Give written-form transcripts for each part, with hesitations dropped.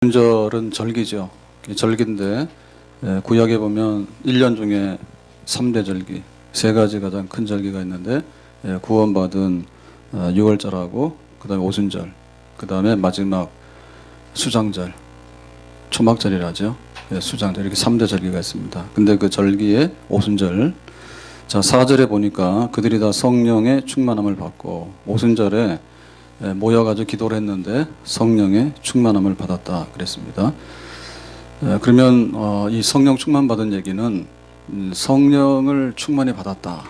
오순절은 절기죠. 절기인데 구약에 보면 1년 중에 3대 절기, 세 가지 가장 큰 절기가 있는데 구원받은 6월절하고 그 다음에 오순절, 그 다음에 마지막 수장절, 초막절이라죠. 수장절, 이렇게 3대 절기가 있습니다. 근데 그 절기에 오순절, 자 4절에 보니까 그들이 다 성령의 충만함을 받고 오순절에 모여가지고 기도를 했는데 성령의 충만함을 받았다 그랬습니다. 그러면 이 성령 충만 받은 얘기는 성령을 충만히 받았다.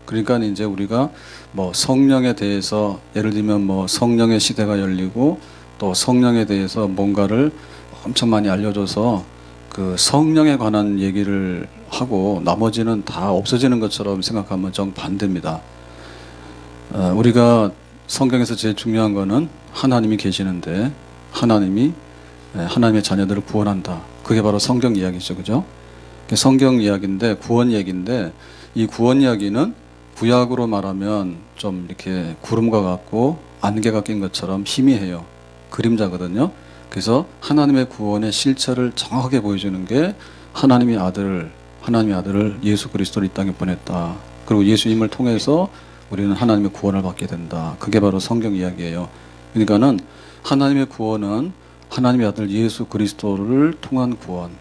그러니까 이제 우리가 뭐 성령에 대해서 예를 들면 뭐 성령의 시대가 열리고 또 성령에 대해서 뭔가를 엄청 많이 알려줘서 그 성령에 관한 얘기를 하고 나머지는 다 없어지는 것처럼 생각하면 정반대입니다. 우리가 성경에서 제일 중요한 거는 하나님이 계시는데 하나님이 하나님의 자녀들을 구원한다. 그게 바로 성경 이야기죠. 그죠? 성경 이야기인데 구원 얘기인데 이 구원 이야기는 구약으로 말하면 좀 이렇게 구름과 같고 안개가 낀 것처럼 희미해요. 그림자거든요. 그래서 하나님의 구원의 실체를 정확하게 보여주는 게 하나님의 아들을 예수 그리스도를 이 땅에 보냈다. 그리고 예수님을 통해서 우리는 하나님의 구원을 받게 된다. 그게 바로 성경 이야기예요. 그러니까는 하나님의 구원은 하나님의 아들 예수 그리스도를 통한 구원,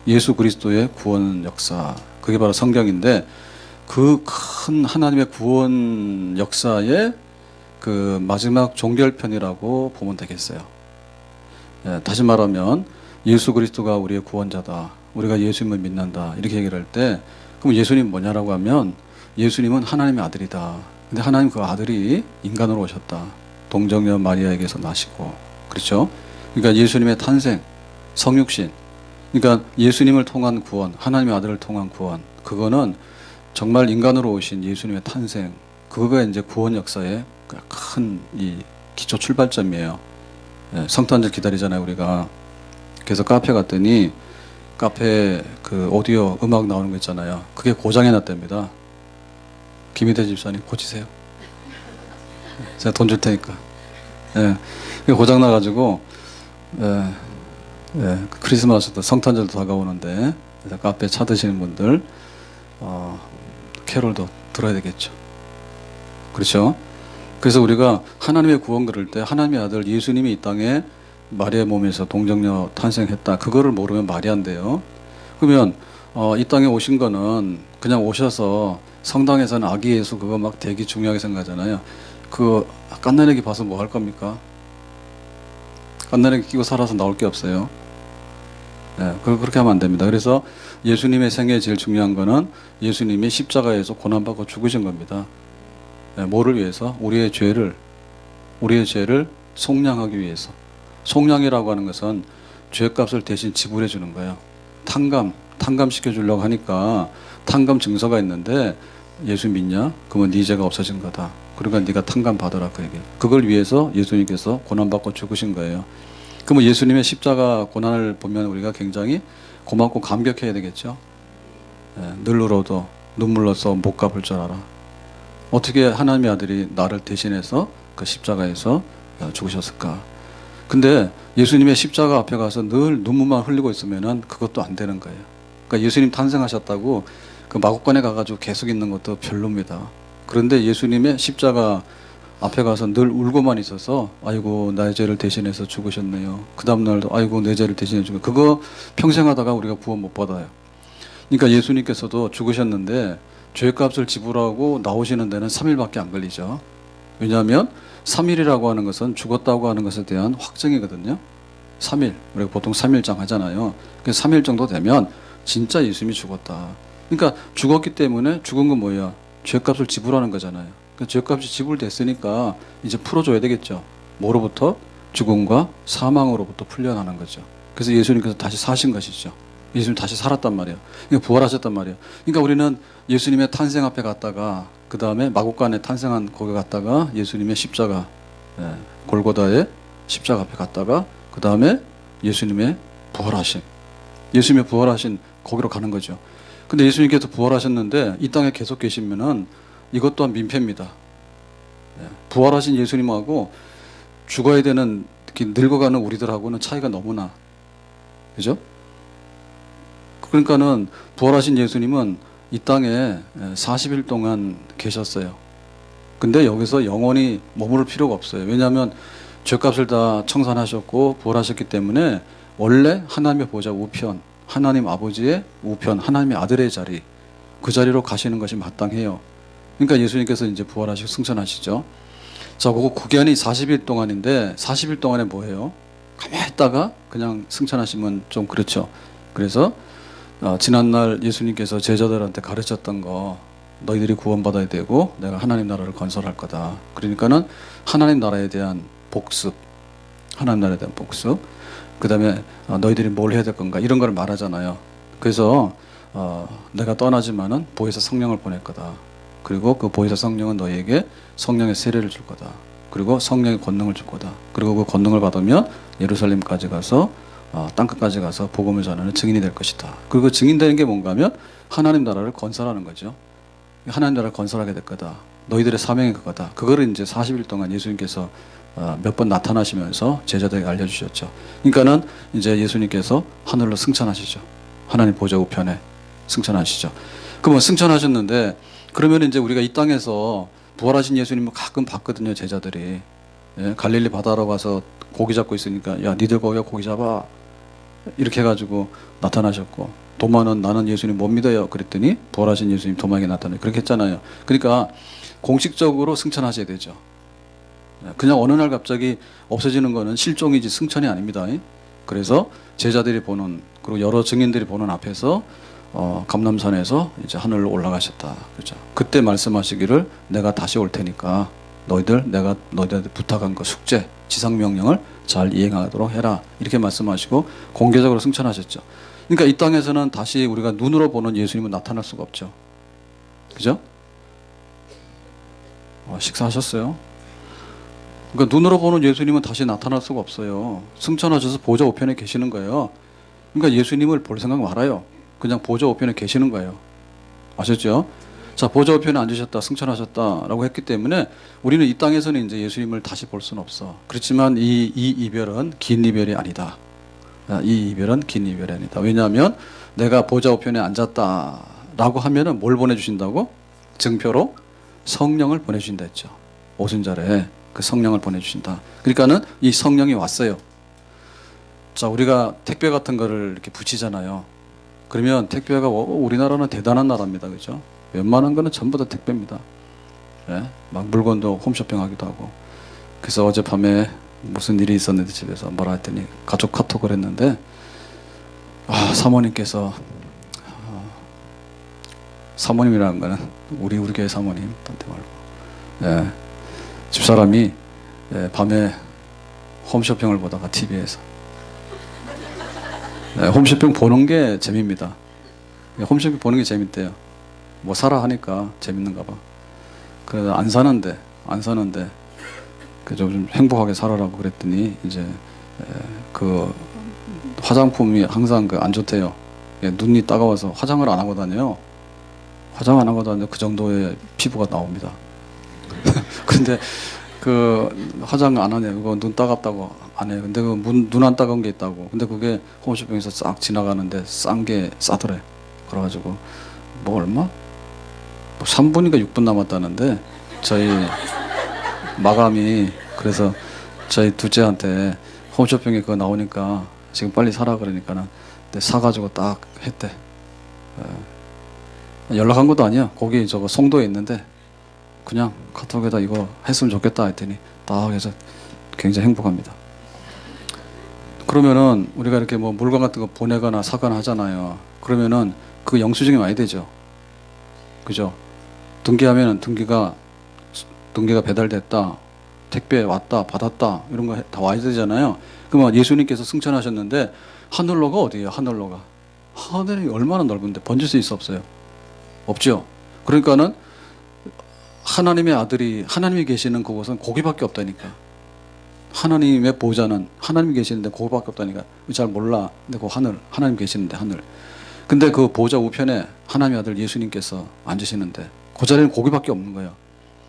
예수 그리스도의 구원 역사, 그게 바로 성경인데 그 큰 하나님의 구원 역사의 그 마지막 종결편이라고 보면 되겠어요. 다시 말하면 예수 그리스도가 우리의 구원자다. 우리가 예수님을 믿는다. 이렇게 얘기를 할 때 그럼 예수님 뭐냐라고 하면 예수님은 하나님의 아들이다. 근데 하나님 그 아들이 인간으로 오셨다. 동정녀 마리아에게서 나시고. 그렇죠? 그러니까 예수님의 탄생, 성육신. 그러니까 예수님을 통한 구원, 하나님의 아들을 통한 구원. 그거는 정말 인간으로 오신 예수님의 탄생. 그거가 이제 구원 역사의 큰 이 기초 출발점이에요. 성탄절 기다리잖아요, 우리가. 그래서 카페 갔더니 카페 그 오디오 음악 나오는 거 있잖아요. 그게 고장이 났답니다. 김희대 집사님 고치세요. 제가 돈 줄 테니까. 고장 나가지고 크리스마스도 성탄절도 다가오는데 그래서 카페 차 드시는 분들 캐롤도 들어야 되겠죠. 그렇죠? 그래서 우리가 하나님의 구원 그럴 때 하나님의 아들 예수님이 이 땅에 마리아의 몸에서 동정녀 탄생했다. 그거를 모르면 말이 안 돼요. 그러면 이 땅에 오신 거는 그냥 오셔서 성당에서는 아기 예수 그거 막 되게 중요하게 생각하잖아요. 그 깐나래기 봐서 뭐 할 겁니까? 깐나래기 끼고 살아서 나올 게 없어요. 그렇게 하면 안 됩니다. 그래서 예수님의 생애에 제일 중요한 거는 예수님이 십자가에서 고난받고 죽으신 겁니다. 뭐를 위해서? 우리의 죄를 속량하기 위해서. 속량이라고 하는 것은 죄값을 대신 지불해 주는 거예요. 탕감 시켜주려고 하니까 탕감 증서가 있는데 예수 믿냐? 그러면 네 죄가 없어진 거다. 그러니까 네가 탕감 받아라 그 얘기. 그걸 위해서 예수님께서 고난받고 죽으신 거예요. 그러면 예수님의 십자가 고난을 보면 우리가 굉장히 고맙고 감격해야 되겠죠. 늘 울어도 눈물로써 못 갚을 줄 알아. 어떻게 하나님의 아들이 나를 대신해서 그 십자가에서 죽으셨을까? 근데 예수님의 십자가 앞에 가서 늘 눈물만 흘리고 있으면은 그것도 안 되는 거예요. 그러니까 예수님 탄생하셨다고 그 마구간에 가가지고 계속 있는 것도 별로입니다. 그런데 예수님의 십자가 앞에 가서 늘 울고만 있어서 아이고 나의 죄를 대신해서 죽으셨네요. 그 다음날도 아이고 내 죄를 대신해 죽은 그거 평생 하다가 우리가 구원 못 받아요. 그러니까 예수님께서도 죽으셨는데 죄값을 지불하고 나오시는 데는 3일밖에 안 걸리죠. 왜냐하면 3일이라고 하는 것은 죽었다고 하는 것에 대한 확정이거든요. 3일. 우리가 보통 3일장 하잖아요. 그래서 3일 정도 되면 진짜 예수님이 죽었다. 그러니까 죽었기 때문에 죽은 건 뭐야? 죄값을 지불하는 거잖아요. 그러니까 죄값이 지불됐으니까 이제 풀어줘야 되겠죠. 뭐로부터? 죽음과 사망으로부터 풀려나는 거죠. 그래서 예수님께서 다시 사신 것이죠. 예수님 다시 살았단 말이에요. 그러니까 부활하셨단 말이에요. 그러니까 우리는 예수님의 탄생 앞에 갔다가 그 다음에 마구간에 탄생한 거기 갔다가 예수님의 십자가 골고다의 십자가 앞에 갔다가 그 다음에 예수님의 부활하신 거기로 가는 거죠. 근데 예수님께서 부활하셨는데 이 땅에 계속 계시면은 이것 또한 민폐입니다. 부활하신 예수님하고 죽어야 되는 늙어가는 우리들하고는 차이가 너무나 그죠? 그러니까는 부활하신 예수님은 이 땅에 40일 동안 계셨어요. 근데 여기서 영원히 머무를 필요가 없어요. 왜냐하면 죄값을 다 청산하셨고 부활하셨기 때문에 원래 하나님의 보좌 우편, 하나님 아버지의 우편, 하나님의 아들의 자리, 그 자리로 가시는 것이 마땅해요. 그러니까 예수님께서 이제 부활하시고 승천하시죠. 자, 그거 구견이 40일 동안인데 40일 동안에 뭐예요? 가만히 있다가 그냥 승천하시면 좀 그렇죠. 그래서 지난날 예수님께서 제자들한테 가르쳤던 거, 너희들이 구원받아야 되고 내가 하나님 나라를 건설할 거다. 그러니까는 하나님 나라에 대한 복습, 하나님 나라에 대한 복습, 그 다음에 너희들이 뭘 해야 될 건가 이런 걸 말하잖아요. 그래서 내가 떠나지만은 보혜사 성령을 보낼 거다. 그리고 그 보혜사 성령은 너희에게 성령의 세례를 줄 거다. 그리고 성령의 권능을 줄 거다. 그리고 그 권능을 받으면 예루살렘까지 가서 땅끝까지 가서 복음을 전하는 증인이 될 것이다. 그리고 증인되는 게 뭔가 하면 하나님 나라를 건설하는 거죠. 하나님 나라를 건설하게 될 거다. 너희들의 사명이 그거다. 그거를 이제 40일 동안 예수님께서 몇 번 나타나시면서 제자들에게 알려주셨죠. 그러니까는 이제 예수님께서 하늘로 승천하시죠. 하나님 보좌 우편에 승천하시죠. 그러면 승천하셨는데 그러면 이제 우리가 이 땅에서 부활하신 예수님을 가끔 봤거든요, 제자들이. 예, 갈릴리 바다로 가서 고기 잡고 있으니까 야, 니들 거기가 고기 잡아. 이렇게 해가지고 나타나셨고, 도마는 나는 예수님 못 믿어요. 그랬더니 부활하신 예수님 도마에게 나타나요. 그렇게 했잖아요. 그러니까 공식적으로 승천하셔야 되죠. 그냥 어느 날 갑자기 없어지는 거는 실종이지 승천이 아닙니다. 그래서 제자들이 보는, 그리고 여러 증인들이 보는 앞에서 감람산에서 이제 하늘로 올라가셨다. 그렇죠. 그때 말씀하시기를 내가 다시 올 테니까 내가 너희들한테 부탁한 거 숙제, 지상명령을 잘 이행하도록 해라. 이렇게 말씀하시고 공개적으로 승천하셨죠. 그러니까 이 땅에서는 다시 우리가 눈으로 보는 예수님은 나타날 수가 없죠. 그죠? 식사하셨어요? 그러니까 눈으로 보는 예수님은 다시 나타날 수가 없어요. 승천하셔서 보좌 우편에 계시는 거예요. 그러니까 예수님을 볼 생각 말아요. 그냥 보좌 우편에 계시는 거예요. 아셨죠? 자, 보좌 우편에 앉으셨다, 승천하셨다라고 했기 때문에 우리는 이 땅에서는 이제 예수님을 다시 볼 수는 없어. 그렇지만 이 이별은 긴 이별이 아니다. 이 이별은 긴 이별이 아니다. 왜냐하면 내가 보좌 우편에 앉았다라고 하면은 뭘 보내주신다고? 증표로 성령을 보내주신다 했죠. 오순절에 그 성령을 보내주신다. 그러니까는 이 성령이 왔어요. 자, 우리가 택배 같은 거를 이렇게 붙이잖아요. 그러면 택배가 우리나라는 대단한 나라입니다. 그죠? 웬만한 거는 전부 다 택배입니다. 예? 막 물건도 홈쇼핑하기도 하고. 그래서 어젯밤에 무슨 일이 있었는데 집에서 뭐라 했더니 가족 카톡을 했는데 사모님께서 사모님이라는 거는 우리 교회 사모님 한테 말고 예, 집사람이 밤에 홈쇼핑을 보다가 TV에서 홈쇼핑 보는 게 재미입니다. 홈쇼핑 보는 게 재밌대요. 뭐 사라 하니까 재밌는가 봐. 그래서 안 사는데 좀 행복하게 살아라고 그랬더니 이제 그 화장품이 항상 안 좋대요. 눈이 따가워서 화장을 안 하고 다녀요. 화장 안 하고 다녀 그 정도의 피부가 나옵니다. 근데 그 화장 안 하네요. 그거 눈 따갑다고 안 해요. 근데 그 눈 안 따가운 게 있다고. 근데 그게 홈쇼핑에서 싹 지나가는데 싼 게 싸더래. 그래가지고 뭐 얼마? 뭐 3분인가 6분 남았다는데 저희 마감이, 그래서 저희 둘째한테 홈쇼핑에 그거 나오니까 지금 빨리 사라 그러니까는 사가지고 딱 했대. 연락한 것도 아니야. 거기 저거 송도에 있는데 그냥 카톡에다 이거 했으면 좋겠다 했더니 딱 해서 굉장히 행복합니다. 그러면은 우리가 이렇게 뭐 물건 같은 거 보내거나 사거나 하잖아요. 그러면은 그 영수증이 와야 되죠. 그죠? 등기하면은 등기가 배달됐다, 택배 왔다, 받았다, 이런 거 다 와야 되잖아요. 그러면 예수님께서 승천하셨는데 하늘로가 어디예요? 하늘로가. 하늘이 얼마나 넓은데 번질 수 있어 없어요? 없죠. 그러니까는 하나님의 아들이, 하나님이 계시는 그곳은 거기밖에 없다니까. 하나님의 보좌는 하나님이 계시는데 거기밖에 없다니까. 잘 몰라. 근데 그 하나님 계시는데 하늘. 근데 그 보좌 우편에 하나님의 아들 예수님께서 앉으시는데 그 자리는 거기밖에 없는 거예요.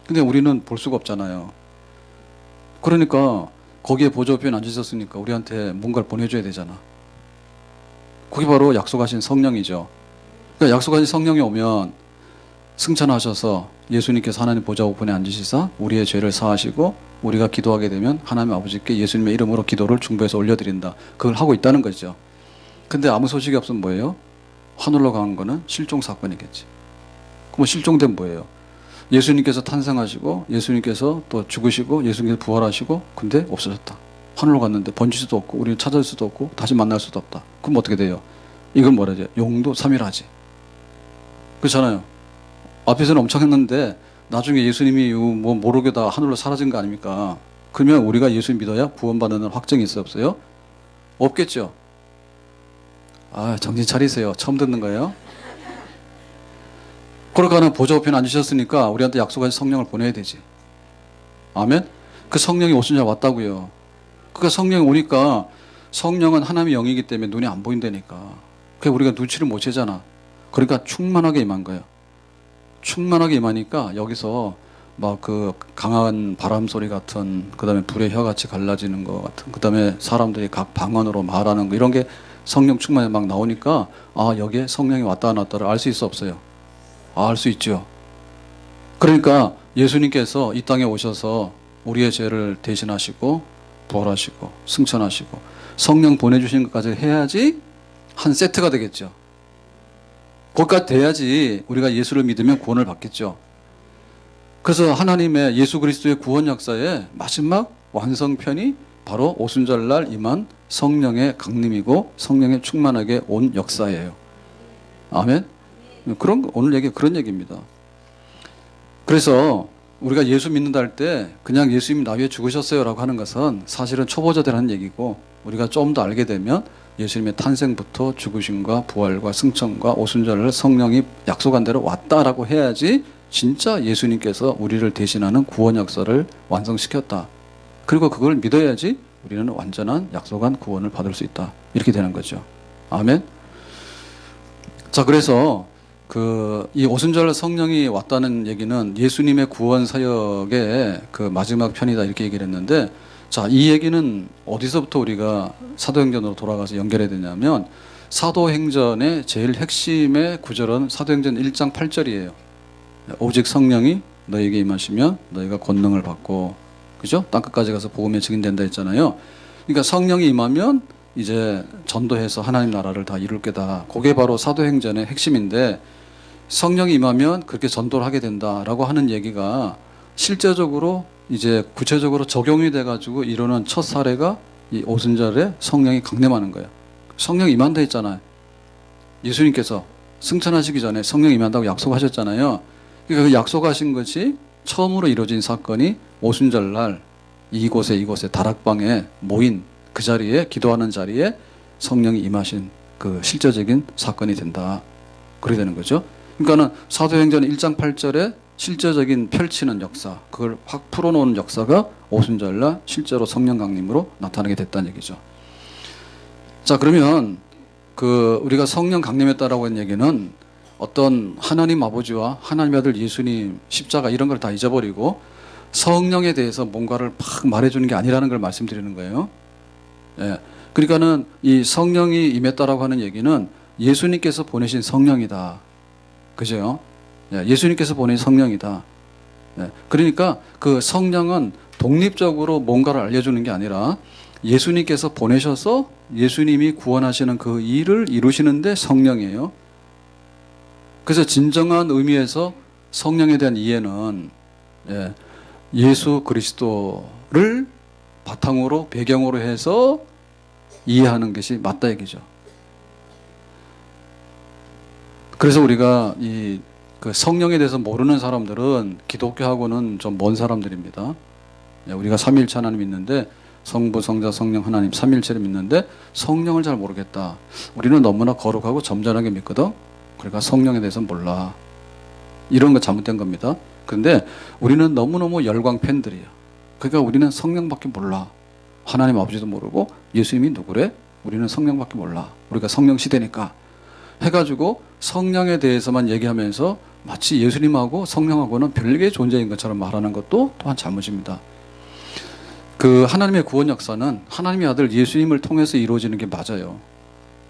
근데 우리는 볼 수가 없잖아요. 그러니까 거기에 보좌 우편에 앉으셨으니까 우리한테 뭔가를 보내줘야 되잖아. 그게 바로 약속하신 성령이죠. 그러니까 약속하신 성령이 오면 승천하셔서 예수님께서 하나님 보좌 우편에 앉으시사 우리의 죄를 사하시고 우리가 기도하게 되면 하나님 아버지께 예수님의 이름으로 기도를 중보해서 올려드린다. 그걸 하고 있다는 거죠. 근데 아무 소식이 없으면 뭐예요? 하늘로 간 거는 실종 사건이겠지. 그럼 실종된 뭐예요? 예수님께서 탄생하시고 예수님께서 또 죽으시고 예수님께서 부활하시고 근데 없어졌다. 하늘로 갔는데 번질 수도 없고 우리를 찾을 수도 없고 다시 만날 수도 없다. 그럼 어떻게 돼요? 이건 뭐라죠? 용도 삼일하지. 그렇잖아요. 앞에서는 엄청 했는데 나중에 예수님이 뭐 모르게다 하늘로 사라진 거 아닙니까? 그러면 우리가 예수 믿어야 구원받는 확정이 있어요, 없어요? 없겠죠. 아, 정신 차리세요. 처음 듣는 거예요. 그러니까 보좌 우편에 앉으셨으니까 우리한테 약속하신 성령을 보내야 되지. 아멘? 그 성령이 오순절 왔다고요. 그러니까 성령이 오니까 성령은 하나님의 영이기 때문에 눈이 안 보인다니까. 그러니까 우리가 눈치를 못 채잖아. 그러니까 충만하게 임한 거예요. 충만하게 임하니까 여기서 막 그 강한 바람 소리 같은, 그 다음에 불의 혀같이 갈라지는 것 같은, 그 다음에 사람들이 각 방언으로 말하는 거, 이런 게 성령 충만에 막 나오니까 아, 여기에 성령이 왔다 놨다를 알 수 있어 없어요? 알 수 있죠. 그러니까 예수님께서 이 땅에 오셔서 우리의 죄를 대신하시고 부활하시고 승천하시고 성령 보내주신 것까지 해야지 한 세트가 되겠죠. 그것까지 돼야지 우리가 예수를 믿으면 구원을 받겠죠. 그래서 하나님의 예수 그리스도의 구원 역사의 마지막 완성편이 바로 오순절날 임한 성령의 강림이고 성령의 충만하게 온 역사예요. 아멘. 오늘 얘기 그런 얘기입니다. 그래서 우리가 예수 믿는다 할 때 그냥 예수님이 나 위해 죽으셨어요라고 하는 것은 사실은 초보자들 하는 얘기고, 우리가 좀 더 알게 되면 예수님의 탄생부터 죽으심과 부활과 승천과 오순절을 성령이 약속한 대로 왔다라고 해야지 진짜 예수님께서 우리를 대신하는 구원 역사를 완성시켰다. 그리고 그걸 믿어야지 우리는 완전한 약속한 구원을 받을 수 있다. 이렇게 되는 거죠. 아멘. 자, 그래서 이 오순절 성령이 왔다는 얘기는 예수님의 구원 사역의 그 마지막 편이다 이렇게 얘기를 했는데, 자, 이 얘기는 어디서부터 우리가 사도행전으로 돌아가서 연결해야 되냐면 사도행전의 제일 핵심의 구절은 사도행전 1장 8절이에요. 오직 성령이 너에게 임하시면 너희가 권능을 받고, 그죠? 땅끝까지 가서 복음의 증인된다 했잖아요. 그러니까 성령이 임하면 이제 전도해서 하나님 나라를 다 이룰 게다. 그게 바로 사도행전의 핵심인데, 성령이 임하면 그렇게 전도를 하게 된다라고 하는 얘기가 실제적으로 이제 구체적으로 적용이 돼가지고 이루는 첫 사례가 이 오순절에 성령이 강림하는 거예요. 성령 임한다 했잖아요. 예수님께서 승천하시기 전에 성령 임한다고 약속하셨잖아요. 그러니까 그 약속하신 것이 처음으로 이루어진 사건이 오순절날 이곳에 다락방에 모인 그 자리에, 기도하는 자리에 성령이 임하신 그 실제적인 사건이 된다. 그렇게 되는 거죠. 그러니까는 사도행전 1장 8절에 실제적인 펼치는 역사, 그걸 확 풀어놓은 역사가 오순절날 실제로 성령 강림으로 나타나게 됐다는 얘기죠. 자, 그러면 우리가 성령 강림했다라고 하는 얘기는 어떤 하나님 아버지와 하나님의 아들 예수님 십자가 이런 걸 다 잊어버리고 성령에 대해서 뭔가를 막 말해주는 게 아니라는 걸 말씀드리는 거예요. 예. 그러니까는 이 성령이 임했다라고 하는 얘기는 예수님께서 보내신 성령이다. 그죠? 예. 예수님께서 보내신 성령이다. 예. 그러니까 그 성령은 독립적으로 뭔가를 알려주는 게 아니라 예수님께서 보내셔서 예수님이 구원하시는 그 일을 이루시는데 성령이에요. 그래서 진정한 의미에서 성령에 대한 이해는 예수 그리스도를 바탕으로 배경으로 해서 이해하는 것이 맞다 얘기죠. 그래서 우리가 그 성령에 대해서 모르는 사람들은 기독교하고는 좀 먼 사람들입니다. 우리가 삼위일체 하나님 믿는데 성부, 성자, 성령 하나님 삼위일체를 믿는데 성령을 잘 모르겠다. 우리는 너무나 거룩하고 점잖하게 믿거든. 그러니까 성령에 대해서 몰라. 이런 거 잘못된 겁니다. 그런데 우리는 너무너무 열광 팬들이에요. 그러니까 우리는 성령밖에 몰라. 하나님 아버지도 모르고 예수님이 누구래? 우리는 성령밖에 몰라. 우리가 성령 시대니까 해가지고 성령에 대해서만 얘기하면서 마치 예수님하고 성령하고는 별개의 존재인 것처럼 말하는 것도 또한 잘못입니다. 그 하나님의 구원 역사는 하나님의 아들 예수님을 통해서 이루어지는 게 맞아요.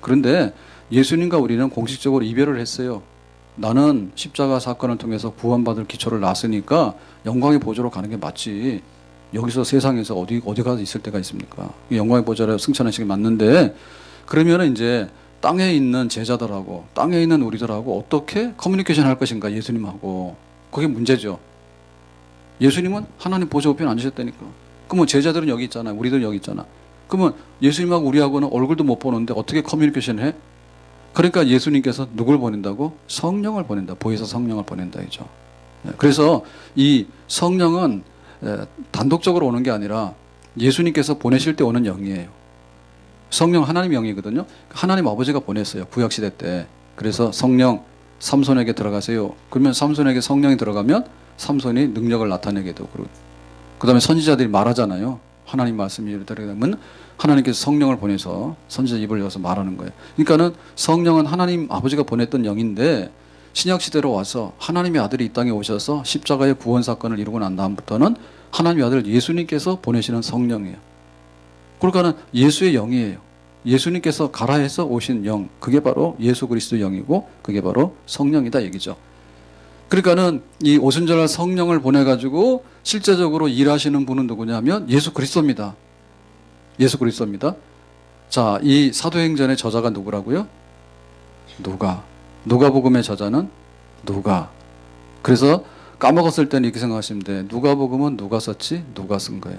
그런데 예수님과 우리는 공식적으로 이별을 했어요. 나는 십자가 사건을 통해서 구원받을 기초를 놨으니까 영광의 보좌로 가는 게 맞지. 여기서 세상에서 어디 가서 있을 때가 있습니까? 영광의 보좌로 승천하시기 맞는데, 그러면은 이제 땅에 있는 제자들하고 땅에 있는 우리들하고 어떻게 커뮤니케이션 할 것인가, 예수님하고. 그게 문제죠. 예수님은 하나님 보좌 우편에 앉으셨다니까. 그러면 제자들은 여기 있잖아. 우리들은 여기 있잖아. 그러면 예수님하고 우리하고는 얼굴도 못 보는데 어떻게 커뮤니케이션 해? 그러니까 예수님께서 누굴 보낸다고? 성령을 보낸다. 보혜사 성령을 보낸다 이죠. 그래서 이 성령은 단독적으로 오는 게 아니라 예수님께서 보내실 때 오는 영이에요. 성령 하나님 영이거든요. 하나님 아버지가 보냈어요. 구약시대 때. 그래서 성령 삼손에게 들어가세요. 그러면 삼손에게 성령이 들어가면 삼손이 능력을 나타내게 되고, 그 다음에 선지자들이 말하잖아요. 하나님 말씀이 들어가면 하나님께서 성령을 보내서 선지자 입을 열어서 말하는 거예요. 그러니까는 성령은 하나님 아버지가 보냈던 영인데, 신약시대로 와서 하나님의 아들이 이 땅에 오셔서 십자가의 구원 사건을 이루고 난 다음부터는 하나님의 아들 예수님께서 보내시는 성령이에요. 그러니까는 예수의 영이에요. 예수님께서 가라 해서 오신 영, 그게 바로 예수 그리스도 영이고 그게 바로 성령이다 얘기죠. 그러니까는 이 오순절날 성령을 보내가지고 실제적으로 일하시는 분은 누구냐면 예수 그리스도입니다. 예수 그리스도입니다. 자, 이 사도행전의 저자가 누구라고요? 누가복음의 저자는 누가. 그래서 까먹었을 때는 이렇게 생각하시면 돼. 누가복음은 누가 썼지? 누가 쓴 거예요.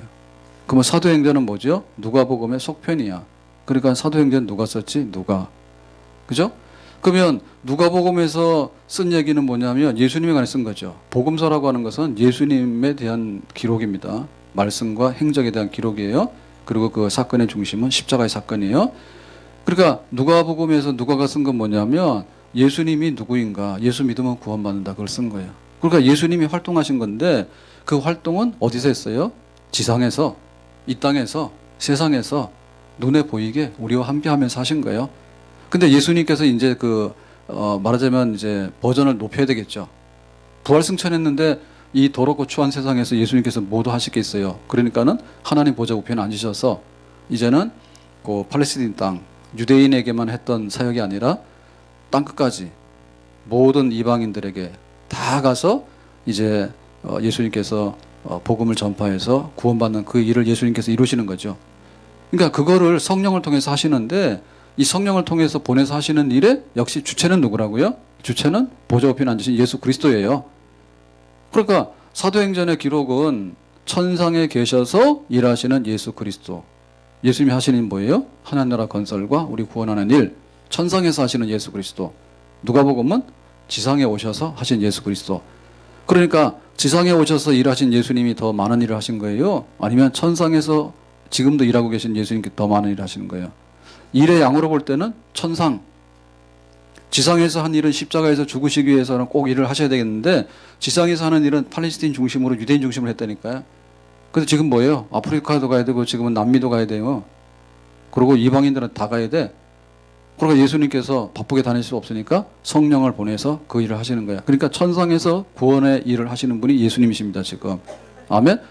그러면 사도행전은 뭐죠? 누가복음의 속편이야. 그러니까 사도행전 누가 썼지? 누가. 그죠? 그러면 누가복음에서 쓴 얘기는 뭐냐면 예수님이 관해 쓴 거죠. 복음서라고 하는 것은 예수님에 대한 기록입니다. 말씀과 행적에 대한 기록이에요. 그리고 그 사건의 중심은 십자가의 사건이에요. 그러니까 누가복음에서 누가가 쓴 건 뭐냐면 예수님이 누구인가, 예수 믿으면 구원받는다, 그걸 쓴 거예요. 그러니까 예수님이 활동하신 건데 그 활동은 어디서 했어요? 지상에서, 이 땅에서, 세상에서 눈에 보이게 우리와 함께 하면서 하신 거예요. 근데 예수님께서 이제 말하자면 이제 버전을 높여야 되겠죠. 부활승천했는데 이 더럽고 추한 세상에서 예수님께서 모두 하시겠어요. 그러니까는 하나님 보좌 우편에 앉으셔서 이제는 그 팔레스틴 땅, 유대인에게만 했던 사역이 아니라 땅끝까지 모든 이방인들에게 다 가서 이제 예수님께서 복음을 전파해서 구원받는 그 일을 예수님께서 이루시는 거죠. 그러니까 그거를 성령을 통해서 하시는데, 이 성령을 통해서 보내서 하시는 일에 역시 주체는 누구라고요? 주체는 보좌 우편에 앉으신 예수 그리스도예요. 그러니까 사도행전의 기록은 천상에 계셔서 일하시는 예수 그리스도. 예수님이 하시는 일 뭐예요? 하나님 나라 건설과 우리 구원하는 일. 천상에서 하시는 예수 그리스도. 누가복음은 지상에 오셔서 하신 예수 그리스도. 그러니까 지상에 오셔서 일하신 예수님이 더 많은 일을 하신 거예요? 아니면 천상에서 지금도 일하고 계신 예수님께 더 많은 일을 하시는 거예요? 일의 양으로 볼 때는 천상. 지상에서 한 일은 십자가에서 죽으시기 위해서는 꼭 일을 하셔야 되겠는데, 지상에서 하는 일은 팔레스틴 중심으로 유대인 중심으로 했다니까요. 근데 지금 뭐예요? 아프리카도 가야 되고 지금은 남미도 가야 돼요. 그리고 이방인들은 다 가야 돼. 그러니까 예수님께서 바쁘게 다닐 수 없으니까 성령을 보내서 그 일을 하시는 거야. 그러니까 천상에서 구원의 일을 하시는 분이 예수님이십니다, 지금. 아멘?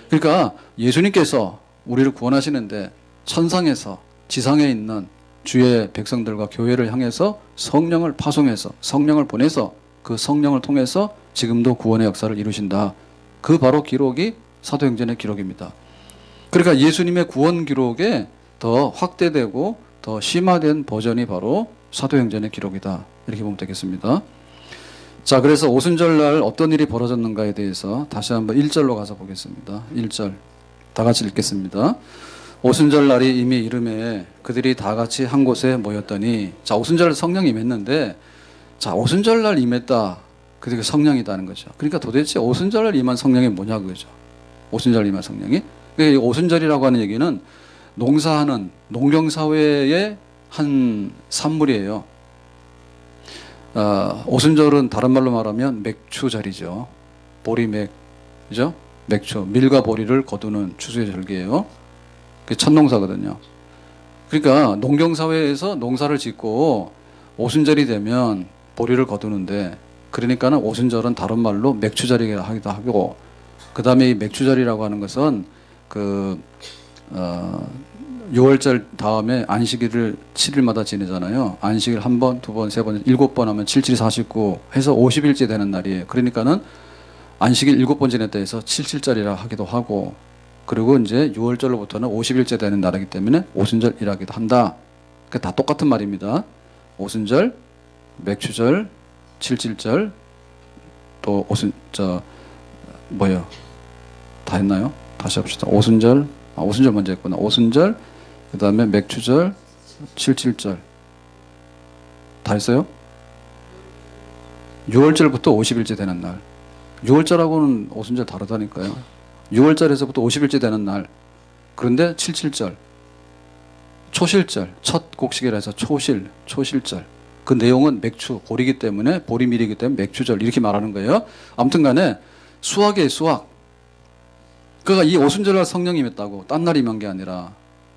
그러니까 예수님께서 우리를 구원하시는데 천상에서 지상에 있는 주의 백성들과 교회를 향해서 성령을 파송해서 성령을 보내서 그 성령을 통해서 지금도 구원의 역사를 이루신다. 그 바로 기록이 사도행전의 기록입니다. 그러니까 예수님의 구원 기록에 더 확대되고 더 심화된 버전이 바로 사도행전의 기록이다. 이렇게 보면 되겠습니다. 자, 그래서 오순절날 어떤 일이 벌어졌는가에 대해서 다시 한번 1절로 가서 보겠습니다. 1절 다 같이 읽겠습니다. 오순절날이 이미 이름에 그들이 다 같이 한 곳에 모였더니, 자, 오순절 성령이 임했는데, 자, 오순절날 임했다. 그게 성령이다는 거죠. 그러니까 도대체 오순절날 임한 성령이 뭐냐 그거죠. 오순절 임한 성령이. 그러니까 오순절이라고 하는 얘기는 농사하는 농경사회의 한 산물이에요. 오순절은 다른 말로 말하면 맥추절이죠. 보리맥, 그죠? 맥추, 밀과 보리를 거두는 추수의 절기예요. 그게 첫 농사거든요. 그러니까 농경사회에서 농사를 짓고 오순절이 되면 보리를 거두는데, 그러니까는 오순절은 다른 말로 맥추절이기도 하고, 그 다음에 이 맥추절이라고 하는 것은 6월절 다음에 안식일을 7일마다 지내잖아요. 안식일 한 번, 두 번, 세 번, 7번 하면 7, 7, 49 해서 50일째 되는 날이에요. 그러니까는 안식일 7번 지냈다 해서 77절이라 하기도 하고, 그리고 이제 6월절로부터는 50일째 되는 날이기 때문에 오순절이라기도 한다. 다 똑같은 말입니다. 오순절, 맥추절, 77절, 또 다 했나요? 다시 합시다. 오순절 먼저 했구나. 오순절, 그 다음에 맥추절, 77절. 다 했어요? 6월절부터 50일째 되는 날. 6월절하고는 오순절 다르다니까요. 6월절에서부터 50일째 되는 날. 그런데 77절. 초실절. 첫 곡식이라 해서 초실절. 그 내용은 맥추, 보리기 때문에, 보리밀이기 때문에 맥추절. 이렇게 말하는 거예요. 아무튼 간에 수학이에요, 수학. 그러니까 이 오순절날 성령이 임했다고. 딴 날이 임한 게 아니라.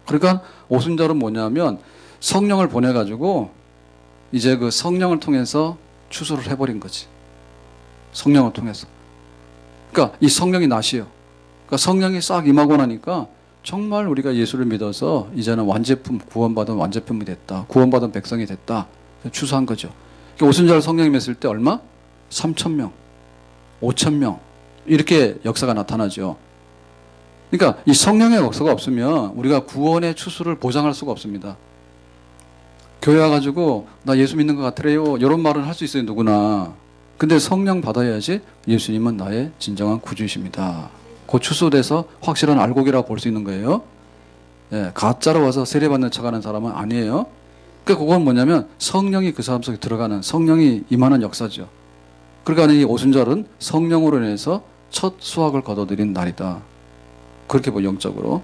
그러니까 오순절은 뭐냐면 성령을 보내가지고 이제 그 성령을 통해서 추수를 해버린 거지. 성령을 통해서. 그러니까 이 성령이 낫이에요. 그러니까 성령이 싹 임하고 나니까 정말 우리가 예수를 믿어서 이제는 완제품, 구원받은 완제품이 됐다. 구원받은 백성이 됐다. 추수한 거죠. 그러니까 오순절 성령이 임했을 때 얼마? 3,000명, 5,000명 이렇게 역사가 나타나죠. 그러니까 이 성령의 역사가 없으면 우리가 구원의 추수를 보장할 수가 없습니다. 교회 와가지고 나 예수 믿는 것 같으래요. 이런 말은 할 수 있어요, 누구나. 근데 성령 받아야지 예수님은 나의 진정한 구주이십니다. 그 추수돼서 확실한 알곡이라고 볼 수 있는 거예요. 예, 가짜로 와서 세례받는 척하는 사람은 아니에요. 그러니까 그건 뭐냐면 성령이 그 사람 속에 들어가는, 성령이 임하는 역사죠. 그러니까 이 오순절은 성령으로 인해서 첫 수확을 거둬들인 날이다. 그렇게 보 영적으로.